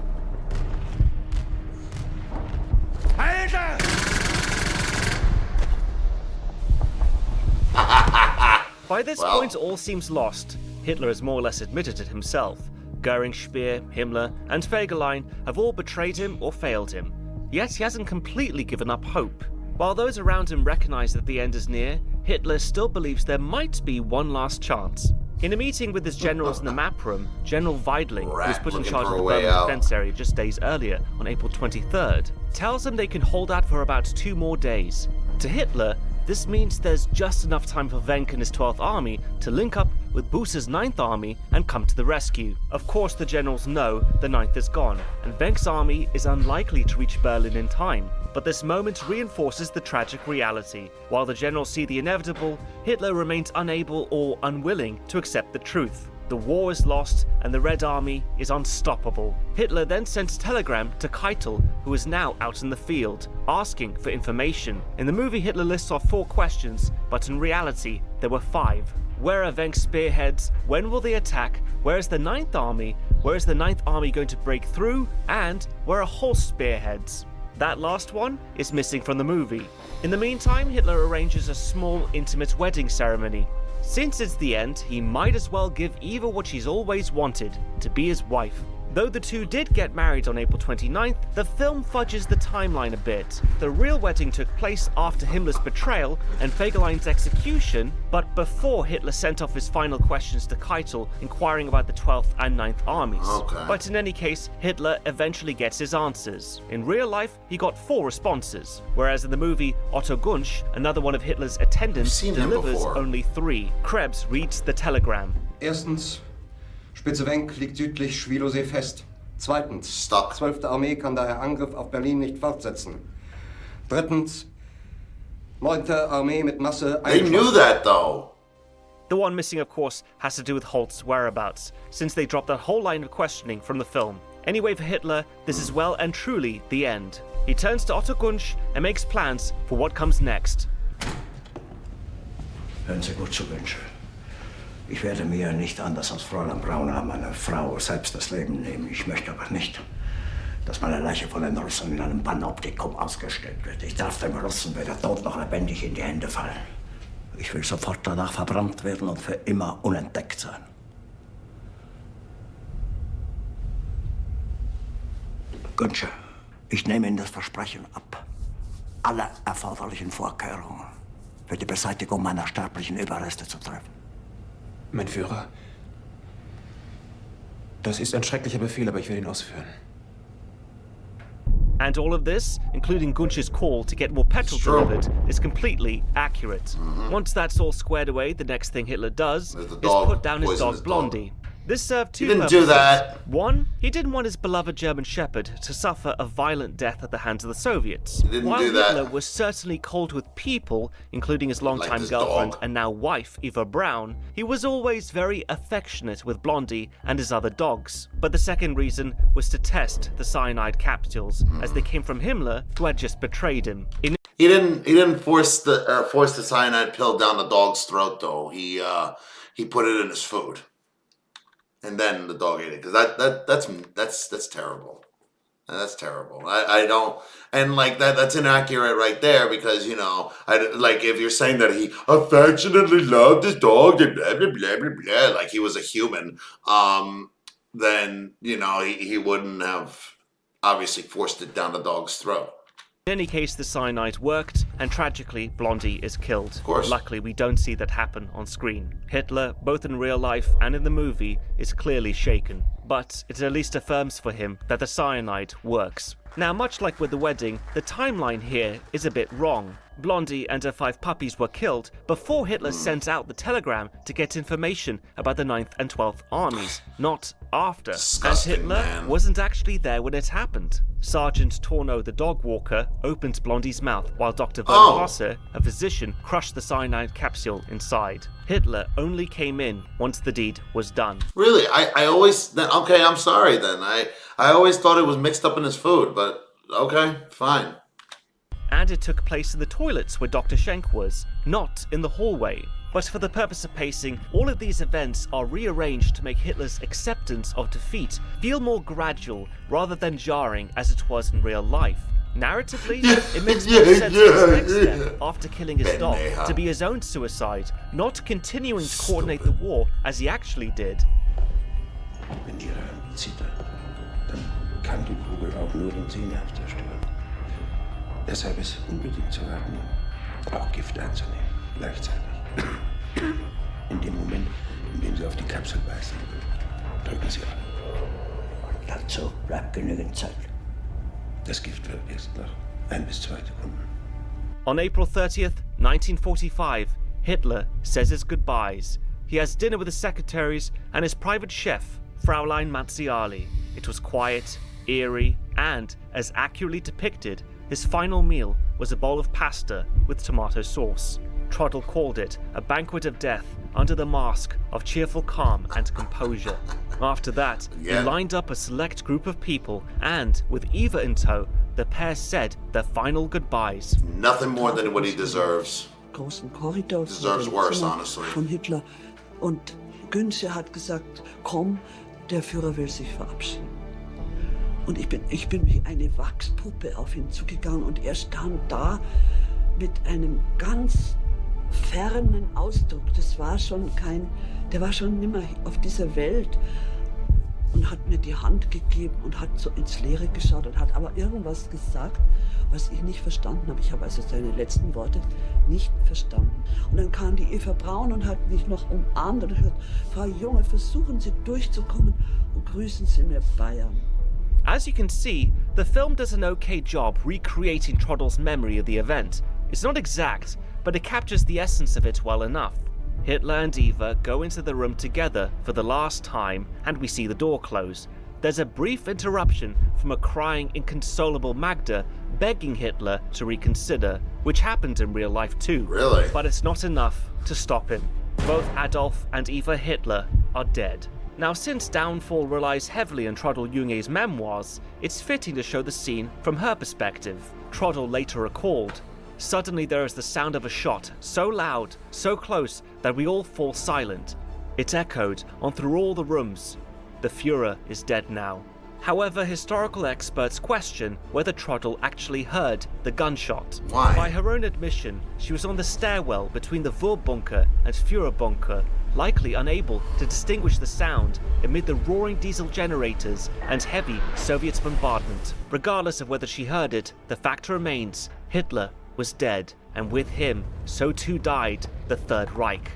By this point, all seems lost. Hitler has more or less admitted it himself. Goering, Speer, Himmler, and Fegelein have all betrayed him or failed him. Yet he hasn't completely given up hope. While those around him recognize that the end is near, Hitler still believes there might be one last chance. In a meeting with his generals in the map room, General Weidling, who was put in charge of the Berlin defense area just days earlier, on April 23rd, tells them they can hold out for about 2 more days. To Hitler, This means there's just enough time for Wenck and his 12th Army to link up with Busse's 9th Army and come to the rescue. Of course, the generals know the 9th is gone, and Wenck's army is unlikely to reach Berlin in time. But this moment reinforces the tragic reality. While the generals see the inevitable, Hitler remains unable or unwilling to accept the truth. The war is lost and the Red Army is unstoppable. Hitler then sends a telegram to Keitel, who is now out in the field, asking for information. In the movie, Hitler lists off 4 questions, but in reality, there were 5. Where are Wenck's spearheads? When will they attack? Where is the 9th Army? Where is the 9th Army going to break through? And where are Holst's spearheads? That last one is missing from the movie. In the meantime, Hitler arranges a small, intimate wedding ceremony. Since it's the end, he might as well give Eva what she's always wanted, to be his wife. Though the two did get married on April 29th, the film fudges the timeline a bit. The real wedding took place after Himmler's betrayal and Fegelein's execution, but before Hitler sent off his final questions to Keitel, inquiring about the 12th and 9th armies. Okay. But in any case, Hitler eventually gets his answers. In real life, he got 4 responses, whereas in the movie, Otto Gunsch, another one of Hitler's attendants, delivers only 3. Krebs reads the telegram. Erstens, Spitze Wenck liegt südlich Schwilosee fest. Zweitens, 12. Armee kann daher Angriff auf Berlin nicht fortsetzen. Drittens, 9. Armee mit Masse They knew that, though. The one missing, of course, has to do with Holst's whereabouts, since they dropped that whole line of questioning from the film. Anyway, for Hitler, this is well and truly the end. He turns to Otto Gunsch and makes plans for what comes next. Hören Sie gut zu, Wünsche. Ich werde mir nicht anders als Fräulein Brauner, meine Frau, selbst das Leben nehmen. Ich möchte aber nicht, dass meine Leiche von den Russen in einem Panoptikum ausgestellt wird. Ich darf dem Russen weder tot noch lebendig in die Hände fallen. Ich will sofort danach verbrannt werden und für immer unentdeckt sein. Günsche, ich nehme Ihnen das Versprechen ab, alle erforderlichen Vorkehrungen für die Beseitigung meiner sterblichen Überreste zu treffen. Mein Führer, das ist ein schrecklicher Befehl, aber ich werde ihn ausführen. And all of this, including Gunsch's call to get more petrol delivered, is completely accurate. Once that's all squared away, the next thing Hitler does is put down his dog Blondie. This served 2 purposes. He didn't do that. One, he didn't want his beloved German Shepherd to suffer a violent death at the hands of the Soviets. He didn't While do that. Hitler was certainly cold with people, including his longtime his girlfriend dog. and now wife, Eva Braun, he was always very affectionate with Blondie and his other dogs. But the second reason was to test the cyanide capsules, as they came from Himmler, who had just betrayed him. He didn't force the cyanide pill down the dog's throat, though. He put it in his food. And then the dog ate it, because that's terrible. That's terrible. I don't, and like that's inaccurate right there, because like if you're saying that he affectionately loved his dog, blah blah blah blah blah, like he was a human, then he wouldn't have obviously forced it down the dog's throat. In any case, the cyanide worked, and tragically, Blondie is killed. Of course. Luckily, we don't see that happen on screen. Hitler, both in real life and in the movie, is clearly shaken, but it at least affirms for him that the cyanide works. Now, much like with the wedding, the timeline here is a bit wrong. Blondie and her 5 puppies were killed before Hitler sent out the telegram to get information about the 9th and 12th armies, not after. Disgusting, and Hitler man. wasn't actually there when it happened. Sergeant Torno the dog walker opened Blondie's mouth while Dr. Werner Rosser, a physician, crushed the cyanide capsule inside. Hitler only came in once the deed was done. Really, I always okay. I'm sorry then. I always thought it was mixed up in his food, but okay, fine. And it took place in the toilets where Dr. Schenk was, not in the hallway. But for the purpose of pacing, all of these events are rearranged to make Hitler's acceptance of defeat feel more gradual rather than jarring as it was in real life. Narratively, it makes more sense for his next step after killing his dog to be his own suicide, not continuing to coordinate the war as he actually did. Wenn Ihre Hand zittert, dann kann die Kugel auch nur den Sehnerv zerstören. Deshalb ist unbedingt zu raten, auch Gift einzunehmen, gleichzeitig. In dem Moment, in dem Sie auf die Kapsel beißen, drücken Sie ab. Und dazu bleibt genügend Zeit. Das Gift wirkt erst nach 1 bis 2 Sekunden. On April 30th, 1945, Hitler says his goodbyes. He has dinner with his secretaries and his private chef, Fraulein Manziali. It was quiet, eerie, and, as accurately depicted, his final meal was a bowl of pasta with tomato sauce. Trudell called it a banquet of death under the mask of cheerful calm and composure. After that, he lined up a select group of people and, with Eva in tow, the pair said their final goodbyes. Nothing more than what he deserves. Großen Korridor Deserves worse, honestly. von Hitler. Und Günsche hat gesagt, komm, der Führer will sich verabschieden. Und ich bin wie eine Wachspuppe auf ihn zugegangen und er stand da mit einem ganz fernen Ausdruck. Der war schon nimmer auf dieser Welt und hat mir die Hand gegeben und hat so ins Leere geschaut und hat aber irgendwas gesagt, was ich nicht verstanden habe. Ich habe also seine letzten Worte nicht verstanden. Und dann kam die Eva Braun und hat mich noch umarmt und gesagt, Frau Junge, versuchen Sie durchzukommen und grüßen Sie mir Bayern. As you can see, the film does an okay job recreating Trudell's memory of the event. It's not exact, but it captures the essence of it well enough. Hitler and Eva go into the room together for the last time, and we see the door close. There's a brief interruption from a crying, inconsolable Magda begging Hitler to reconsider, which happened in real life too. Really? But it's not enough to stop him. Both Adolf and Eva Hitler are dead. Now, since Downfall relies heavily on Trudell Junge's memoirs, it's fitting to show the scene from her perspective. Trudell later recalled, "Suddenly there is the sound of a shot, so loud, so close, that we all fall silent. It echoed on through all the rooms. The Führer is dead now." However, historical experts question whether Trudell actually heard the gunshot. Why? By her own admission, she was on the stairwell between the Vorbunker and Führerbunker, likely unable to distinguish the sound amid the roaring diesel generators and heavy Soviet bombardment. Regardless of whether she heard it, the fact remains Hitler was dead, and with him, so too died the Third Reich.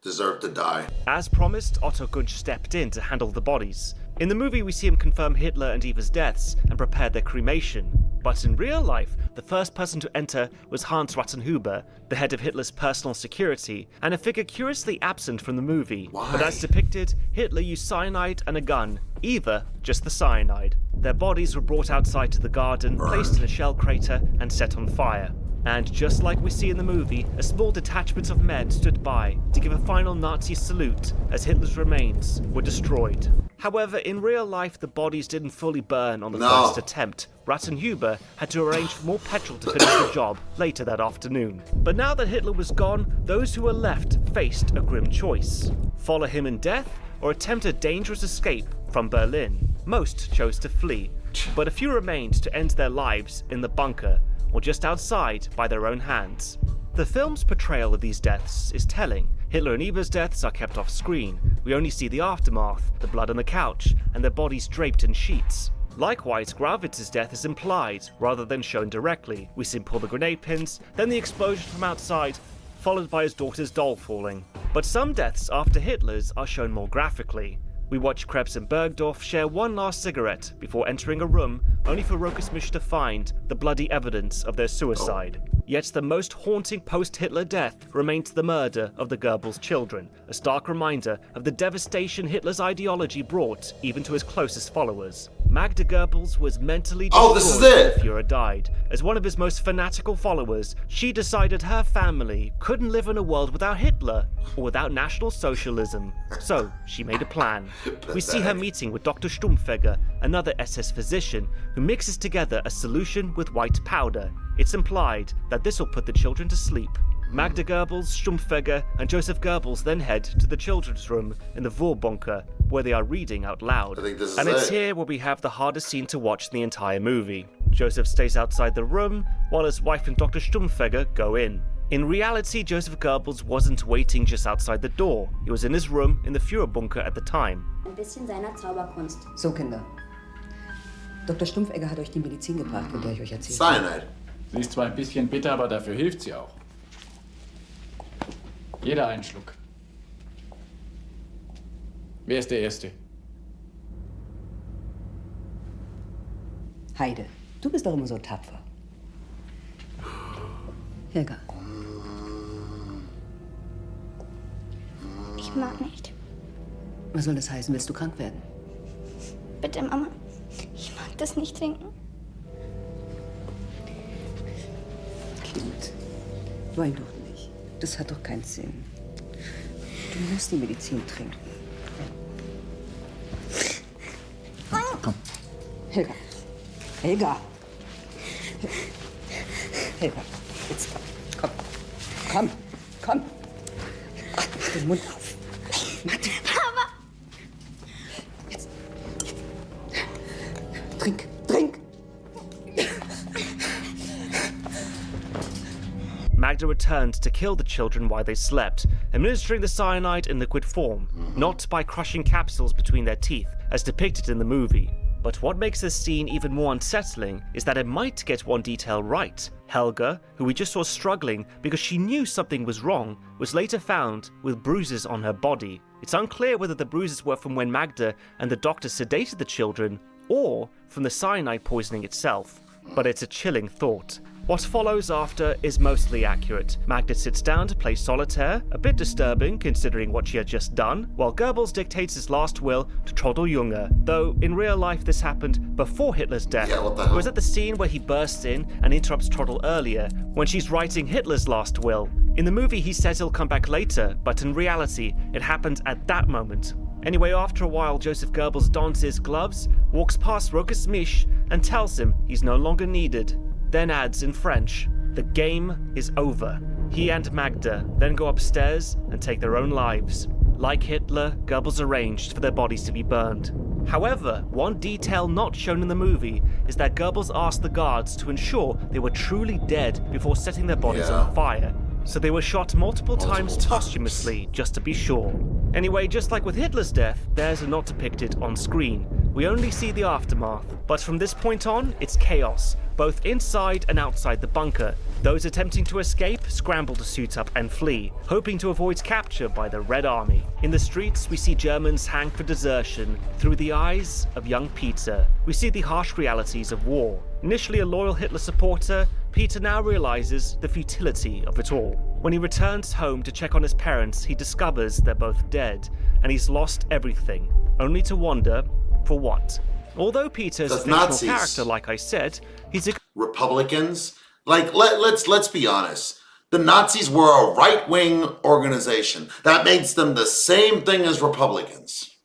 Deserved to die. As promised, Otto Gunsch stepped in to handle the bodies. In the movie, we see him confirm Hitler and Eva's deaths and prepare their cremation. But in real life, the first person to enter was Hans Ratzenhuber, the head of Hitler's personal security, and a figure curiously absent from the movie. Why? But as depicted, Hitler used cyanide and a gun, Eva just the cyanide. Their bodies were brought outside to the garden, placed in a shell crater, and set on fire. And just like we see in the movie, a small detachment of men stood by to give a final Nazi salute as Hitler's remains were destroyed. However, in real life, the bodies didn't fully burn on the first attempt. Ratzenhuber had to arrange for more petrol to finish the job later that afternoon. But now that Hitler was gone, those who were left faced a grim choice. Follow him in death or attempt a dangerous escape from Berlin. Most chose to flee, but a few remained to end their lives in the bunker, or just outside by their own hands. The film's portrayal of these deaths is telling. Hitler and Eva's deaths are kept off screen. We only see the aftermath, the blood on the couch, and their bodies draped in sheets. Likewise, Grauwitz's death is implied, rather than shown directly. We see him pull the grenade pins, then the explosion from outside, followed by his daughter's doll falling. But some deaths after Hitler's are shown more graphically. We watch Krebs and Bergdorf share one last cigarette before entering a room, only for Rokesmish to find the bloody evidence of their suicide. Yet the most haunting post-Hitler death remains the murder of the Goebbels children, a stark reminder of the devastation Hitler's ideology brought even to his closest followers. Magda Goebbels was mentally destroyed this is it! when the Führer died. As one of his most fanatical followers, she decided her family couldn't live in a world without Hitler or without National Socialism. So she made a plan. We see her meeting with Dr. Stumpfegger, another SS physician, who mixes together a solution with white powder. It's implied that this will put the children to sleep. Magda Goebbels, Stumpfegger, and Joseph Goebbels then head to the children's room in the Vorbunker, where they are reading out loud. And it's here where we have the hardest scene to watch in the entire movie. Joseph stays outside the room, while his wife and Dr. Stumpfegger go in. In reality, Joseph Goebbels wasn't waiting just outside the door. He was in his room in the Führerbunker at the time. Ein bisschen seiner Zauberkunst. So, Kinder. Dr. Stumpfegger hat euch die Medizin gebracht, von der ich euch erzählt habe. Sie ist zwar ein bisschen bitter, aber dafür hilft sie auch. Jeder einen Schluck. Wer ist der Erste? Heide, du bist doch immer so tapfer. Helga. Ich mag nicht. Was soll das heißen? Willst du krank werden? Bitte, Mama. Ich mag das nicht trinken. Kind, wein doch nicht. Das hat doch keinen Sinn. Du musst die Medizin trinken. Komm. Helga. Helga. Helga. Jetzt komm. Komm. Komm. Mach den Mund auf. Papa! Jetzt. Trink. Trink. Magda returned to kill the children while they slept, administering the cyanide in liquid form, not by crushing capsules between their teeth, as depicted in the movie. But what makes this scene even more unsettling is that it might get one detail right. Helga, who we just saw struggling because she knew something was wrong, was later found with bruises on her body. It's unclear whether the bruises were from when Magda and the doctor sedated the children, or from the cyanide poisoning itself. But it's a chilling thought. What follows after is mostly accurate. Magda sits down to play solitaire, a bit disturbing considering what she had just done, while Goebbels dictates his last will to Trottel Junge, though in real life this happened before Hitler's death. Yeah, what the It hell? was at the scene where he bursts in and interrupts Trottel earlier, when she's writing Hitler's last will. In the movie he says he'll come back later, but in reality it happened at that moment. Anyway, after a while, Joseph Goebbels dons his gloves, walks past Rokas Misch, and tells him he's no longer needed. Then adds in French, "The game is over." He and Magda then go upstairs and take their own lives. Like Hitler, Goebbels arranged for their bodies to be burned. However, one detail not shown in the movie is that Goebbels asked the guards to ensure they were truly dead before setting their bodies on fire. So they were shot multiple times posthumously, just to be sure. Anyway, just like with Hitler's death, theirs are not depicted on screen. We only see the aftermath. But from this point on, it's chaos, both inside and outside the bunker. Those attempting to escape scramble to suit up and flee, hoping to avoid capture by the Red Army. In the streets, we see Germans hang for desertion through the eyes of young Peter. We see the harsh realities of war. Initially a loyal Hitler supporter, Peter now realizes the futility of it all. When he returns home to check on his parents, he discovers they're both dead, and he's lost everything, only to wonder for what. Although Peter's a fictional Nazis. character, like I said, he's a Republicans. Like, let's be honest. The Nazis were a right-wing organization. That makes them the same thing as Republicans.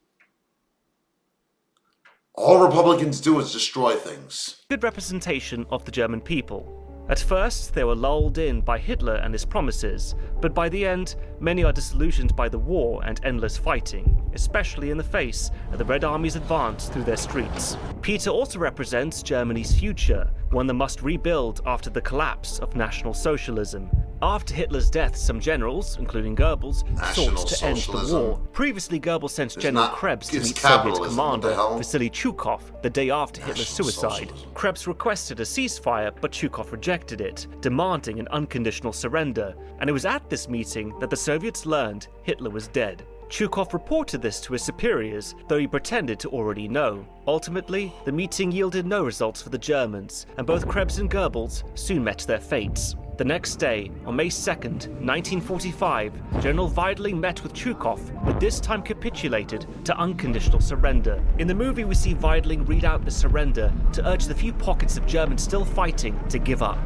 All Republicans do is destroy things. good representation of the German people. At first, they were lulled in by Hitler and his promises, but by the end, many are disillusioned by the war and endless fighting, especially in the face of the Red Army's advance through their streets. Peter also represents Germany's future, one that must rebuild after the collapse of National Socialism. After Hitler's death, some generals, including Goebbels, sought to end the war. Previously, Goebbels sent General Krebs to meet Soviet commander Vasily Chukov the day after Hitler's suicide. Krebs requested a ceasefire, but Chukov rejected it, demanding an unconditional surrender. And it was at this meeting that the Soviets learned Hitler was dead. Chukov reported this to his superiors, though he pretended to already know. Ultimately, the meeting yielded no results for the Germans, and both Krebs and Goebbels soon met their fates. The next day, on May 2nd, 1945, General Weidling met with Chukov, but this time capitulated to unconditional surrender. In the movie, we see Weidling read out the surrender to urge the few pockets of Germans still fighting to give up,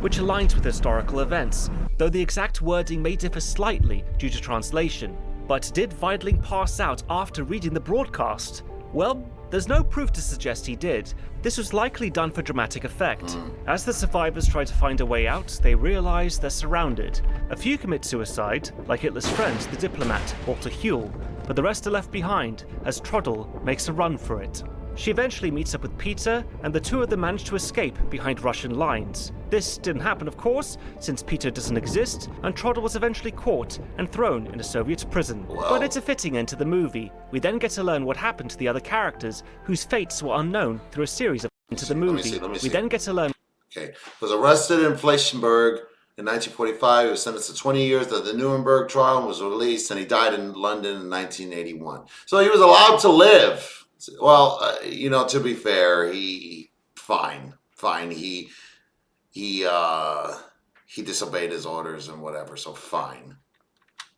which aligns with historical events, though the exact wording may differ slightly due to translation. But did Weidling pass out after reading the broadcast? Well, there's no proof to suggest he did. This was likely done for dramatic effect. As the survivors try to find a way out, they realize they're surrounded. A few commit suicide, like Hitler's friend, the diplomat, Walter Huell, but the rest are left behind as Trottel makes a run for it. She eventually meets up with Peter, and the two of them manage to escape behind Russian lines. This didn't happen, of course, since Peter doesn't exist, and Trottel was eventually caught and thrown in a Soviet prison. But it's a fitting end to the movie. We then get to learn what happened to the other characters, whose fates were unknown through a series of into the movie. We then get to learn. Okay, was arrested in Fleischenberg in 1945. He was sentenced to 20 years at the Nuremberg trial and was released, and he died in London in 1981. So he was allowed to live. Well, to be fair, fine. He he disobeyed his orders and whatever, so fine.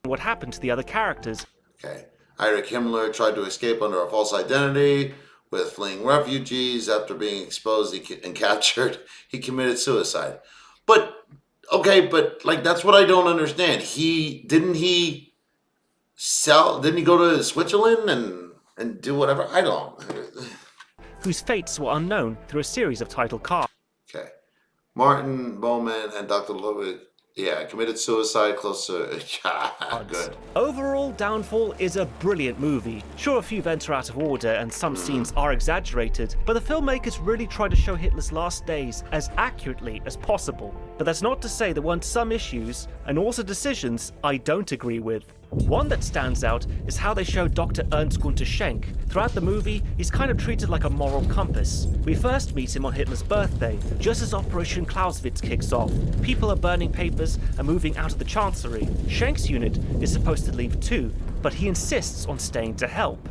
What happened to the other characters. Okay. Heinrich Himmler tried to escape under a false identity with fleeing refugees. After being exposed and captured, he committed suicide. But, okay, but, like, that's what I don't understand. Didn't he go to Switzerland and do whatever? I don't. Whose fates were unknown through a series of title cards. Okay. Martin Bowman and Dr. Ludwig, committed suicide close to... Good. Overall, Downfall is a brilliant movie. Sure, a few events are out of order and some scenes are exaggerated, but the filmmakers really tried to show Hitler's last days as accurately as possible. But that's not to say there weren't some issues, and also decisions I don't agree with. One that stands out is how they show Dr. Ernst Gunther Schenk. Throughout the movie, he's kind of treated like a moral compass. We first meet him on Hitler's birthday, just as Operation Clausewitz kicks off. People are burning papers and moving out of the Chancellery. Schenk's unit is supposed to leave too, but he insists on staying to help.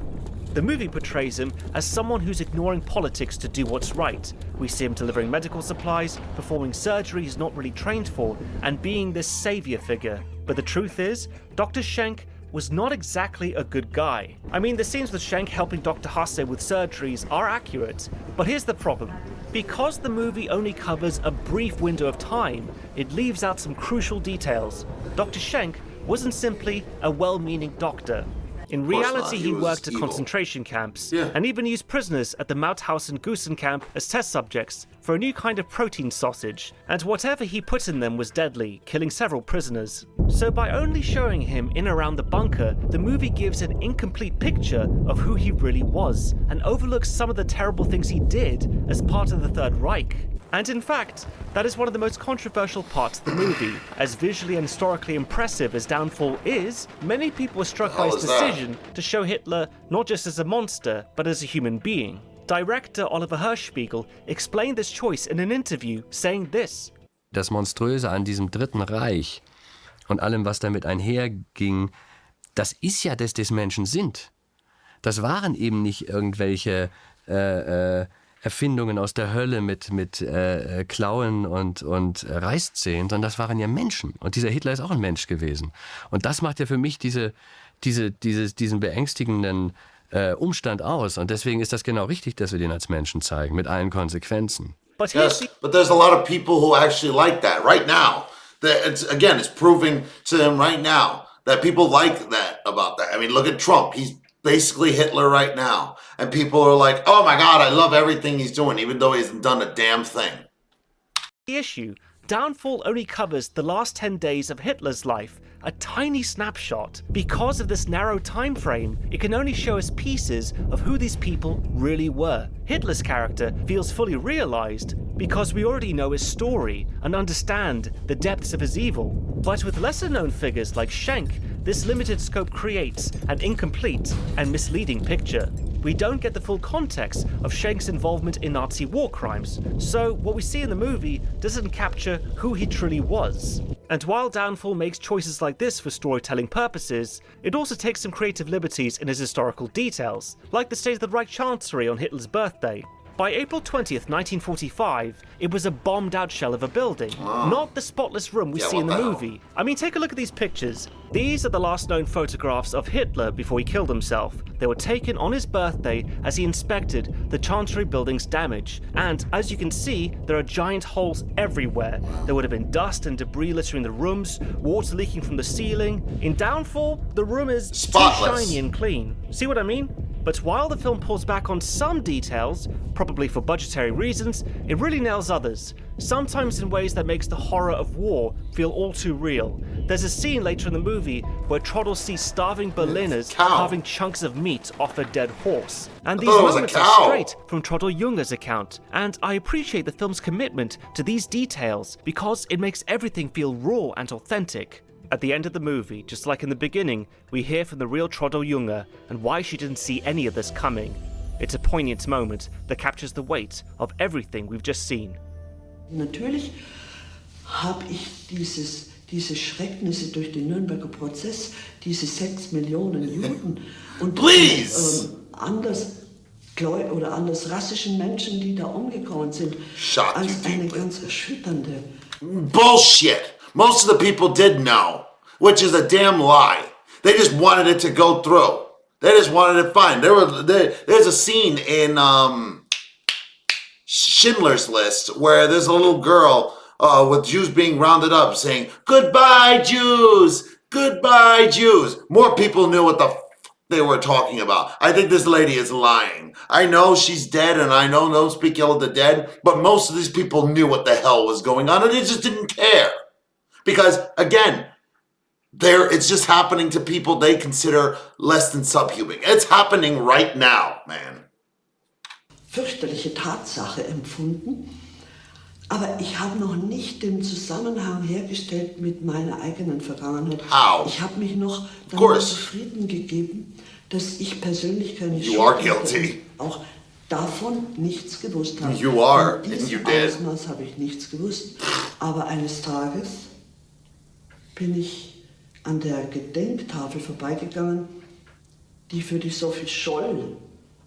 The movie portrays him as someone who's ignoring politics to do what's right. We see him delivering medical supplies, performing surgery he's not really trained for, and being this savior figure. But the truth is, Dr. Schenk was not exactly a good guy. I mean, the scenes with Schenk helping Dr. Hasse with surgeries are accurate, but here's the problem. Because the movie only covers a brief window of time, it leaves out some crucial details. Dr. Schenk wasn't simply a well-meaning doctor. In reality, he worked at concentration camps and even used prisoners at the Mauthausen camp as test subjects for a new kind of protein sausage, and whatever he put in them was deadly, killing several prisoners. So by only showing him in around the bunker, the movie gives an incomplete picture of who he really was and overlooks some of the terrible things he did as part of the Third Reich. And in fact, that is one of the most controversial parts of the movie. As visually and historically impressive as Downfall is, many people were struck by his decision to show Hitler not just as a monster, but as a human being. Director Oliver Hirschspiegel explained this choice in an interview, saying this. Das Monströse an diesem Dritten Reich und allem, was damit einherging, das ist ja, dass das Menschen sind. Das waren eben nicht irgendwelche Erfindungen aus der Hölle mit Klauen und Reißzähnen, sondern das waren ja Menschen. Und dieser Hitler ist auch ein Mensch gewesen. Und das macht ja für mich diesen beängstigenden Umstand aus. Und deswegen ist das genau richtig, dass wir den als Menschen zeigen, mit allen Konsequenzen. Yes, but there's a lot of people who actually like that right now. It's proving to him right now that people like that about that. I mean, look at Trump. He's basically Hitler right now. And people are like, oh my God, I love everything he's doing, even though he hasn't done a damn thing. The issue, Downfall only covers the last 10 days of Hitler's life, a tiny snapshot. Because of this narrow time frame, it can only show us pieces of who these people really were. Hitler's character feels fully realized because we already know his story and understand the depths of his evil. But with lesser-known figures like Schenk, this limited scope creates an incomplete and misleading picture. We don't get the full context of Schenk's involvement in Nazi war crimes, so what we see in the movie doesn't capture who he truly was. And while Downfall makes choices like this for storytelling purposes, it also takes some creative liberties in its historical details, like the State of the Reich Chancellery on Hitler's birthday. By April 20th, 1945, it was a bombed-out shell of a building, not the spotless room we see in the movie. I mean, take a look at these pictures. These are the last known photographs of Hitler before he killed himself. They were taken on his birthday as he inspected the Chancellery building's damage. And as you can see, there are giant holes everywhere. There would have been dust and debris littering the rooms, water leaking from the ceiling. In Downfall, the room is spotless, too shiny and clean. See what I mean? But while the film pulls back on some details, probably for budgetary reasons, it really nails others, sometimes in ways that makes the horror of war feel all too real. There's a scene later in the movie where Trottel sees starving Berliners carving chunks of meat off a dead horse. And these moments are straight from Trottel Junger's account, and I appreciate the film's commitment to these details because it makes everything feel raw and authentic. At the end of the movie, just like in the beginning, we hear from the real Trottel Junger and why she didn't see any of this coming. It's a poignant moment that captures the weight of everything we've just seen. Natürlich habe ich diese Schrecknisse durch den Nürnberger Prozess, diese 6 Millionen Juden und anders rassischen Menschen, die da umgekommen sind, als eine ganz erschütternde Bullshit. Most of the people did know, which is a damn lie. They just wanted it to go through. They just wanted it fine. There's a scene in Schindler's List where there's a little girl with Jews being rounded up saying, "Goodbye, Jews! Goodbye, Jews!" More people knew what the they were talking about. I think this lady is lying. I know she's dead, and I know don't speak ill of the dead, but most of these people knew what the hell was going on, and they just didn't care. Because, again, it's just happening to people they consider less than subhuman. It's happening right now, man. Fürchterliche Tatsache empfunden, aber ich habe noch nicht den Zusammenhang hergestellt mit meiner eigenen Vergangenheit. How? Ich habe mich noch damit zufrieden gegeben, dass ich persönlich keine You are Schuld hatte guilty. und auch davon nichts gewusst habe. You are, In and diesem you did. Ausmaß habe ich nichts gewusst. Aber eines Tages bin ich an der Gedenktafel vorbeigegangen, die für die Sophie Scholl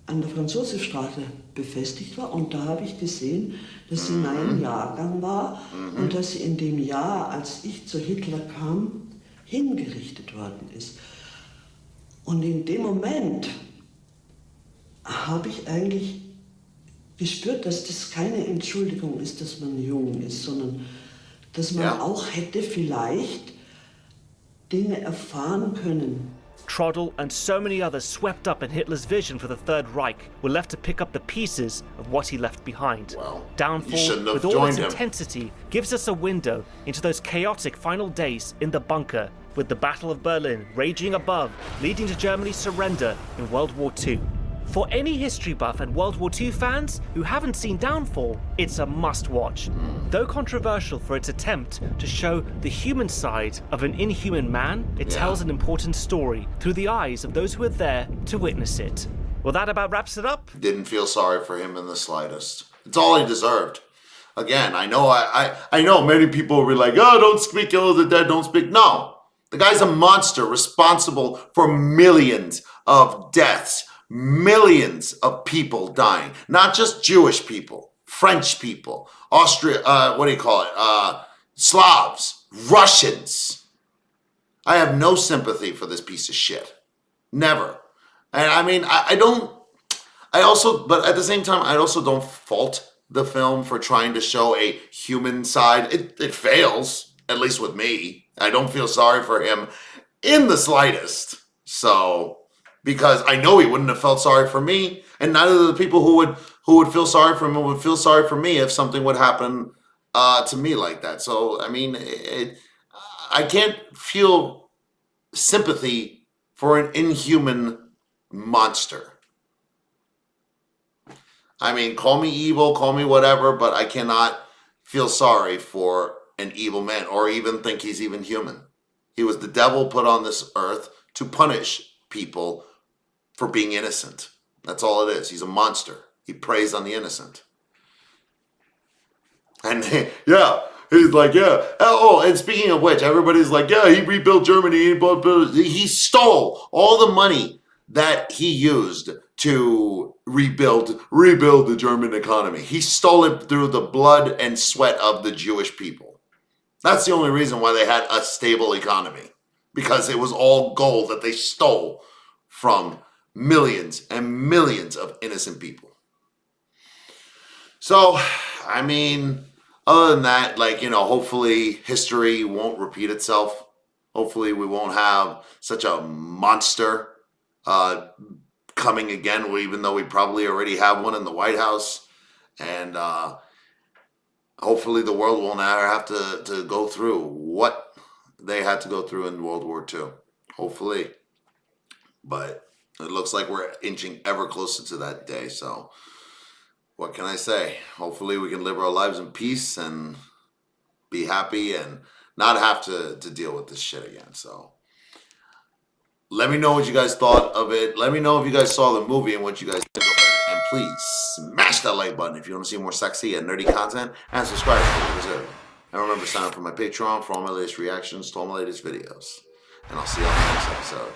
an der Franz-Josef-Straße befestigt war. Und da habe ich gesehen, dass sie mein Jahrgang war und dass sie in dem Jahr, als ich zu Hitler kam, hingerichtet worden ist. Und in dem Moment habe ich eigentlich gespürt, dass das keine Entschuldigung ist, dass man jung ist, sondern dass man auch hätte vielleicht Dinge erfahren können. Trottel and so many others swept up in Hitler's vision for the Third Reich were left to pick up the pieces of what he left behind. Downfall, with all its intensity, gives us a window into those chaotic final days in the bunker, with the Battle of Berlin raging above, leading to Germany's surrender in World War II. For any history buff and World War II fans who haven't seen Downfall, it's a must-watch. Though controversial for its attempt to show the human side of an inhuman man, it tells an important story through the eyes of those who were there to witness it. Well, that about wraps it up. Didn't feel sorry for him in the slightest. It's all he deserved. Again, I know many people will be like, "Oh, don't speak ill of the dead, don't speak." No. The guy's a monster responsible for millions of deaths. Millions of people dying. Not just Jewish people, French people, Slavs, Russians. I have no sympathy for this piece of shit. Never. And I mean, but at the same time, I also don't fault the film for trying to show a human side. It fails, at least with me. I don't feel sorry for him in the slightest. So, because I know he wouldn't have felt sorry for me, and neither of the people who would feel sorry for him would feel sorry for me if something would happen to me like that. So, I mean, I can't feel sympathy for an inhuman monster. I mean, call me evil, call me whatever, but I cannot feel sorry for an evil man or even think he's even human. He was the devil put on this earth to punish people for being innocent. That's all it is. He's a monster. He preys on the innocent. And he's like, Oh, and speaking of which, everybody's like, he rebuilt Germany. He stole all the money that he used to rebuild the German economy. He stole it through the blood and sweat of the Jewish people. That's the only reason why they had a stable economy. Because it was all gold that they stole from millions and millions of innocent people. So, I mean, other than that, hopefully history won't repeat itself. Hopefully we won't have such a monster coming again, even though we probably already have one in the White House. And hopefully the world won't ever have to go through what they had to go through in World War II. Hopefully. But it looks like we're inching ever closer to that day. So what can I say? Hopefully we can live our lives in peace and be happy and not have to deal with this shit again. So let me know what you guys thought of it. Let me know if you guys saw the movie and what you guys think of it. And please smash that like button if you want to see more sexy and nerdy content. And subscribe if you deserve it. And remember, sign up for my Patreon for all my latest reactions to all my latest videos. And I'll see you on the next episode.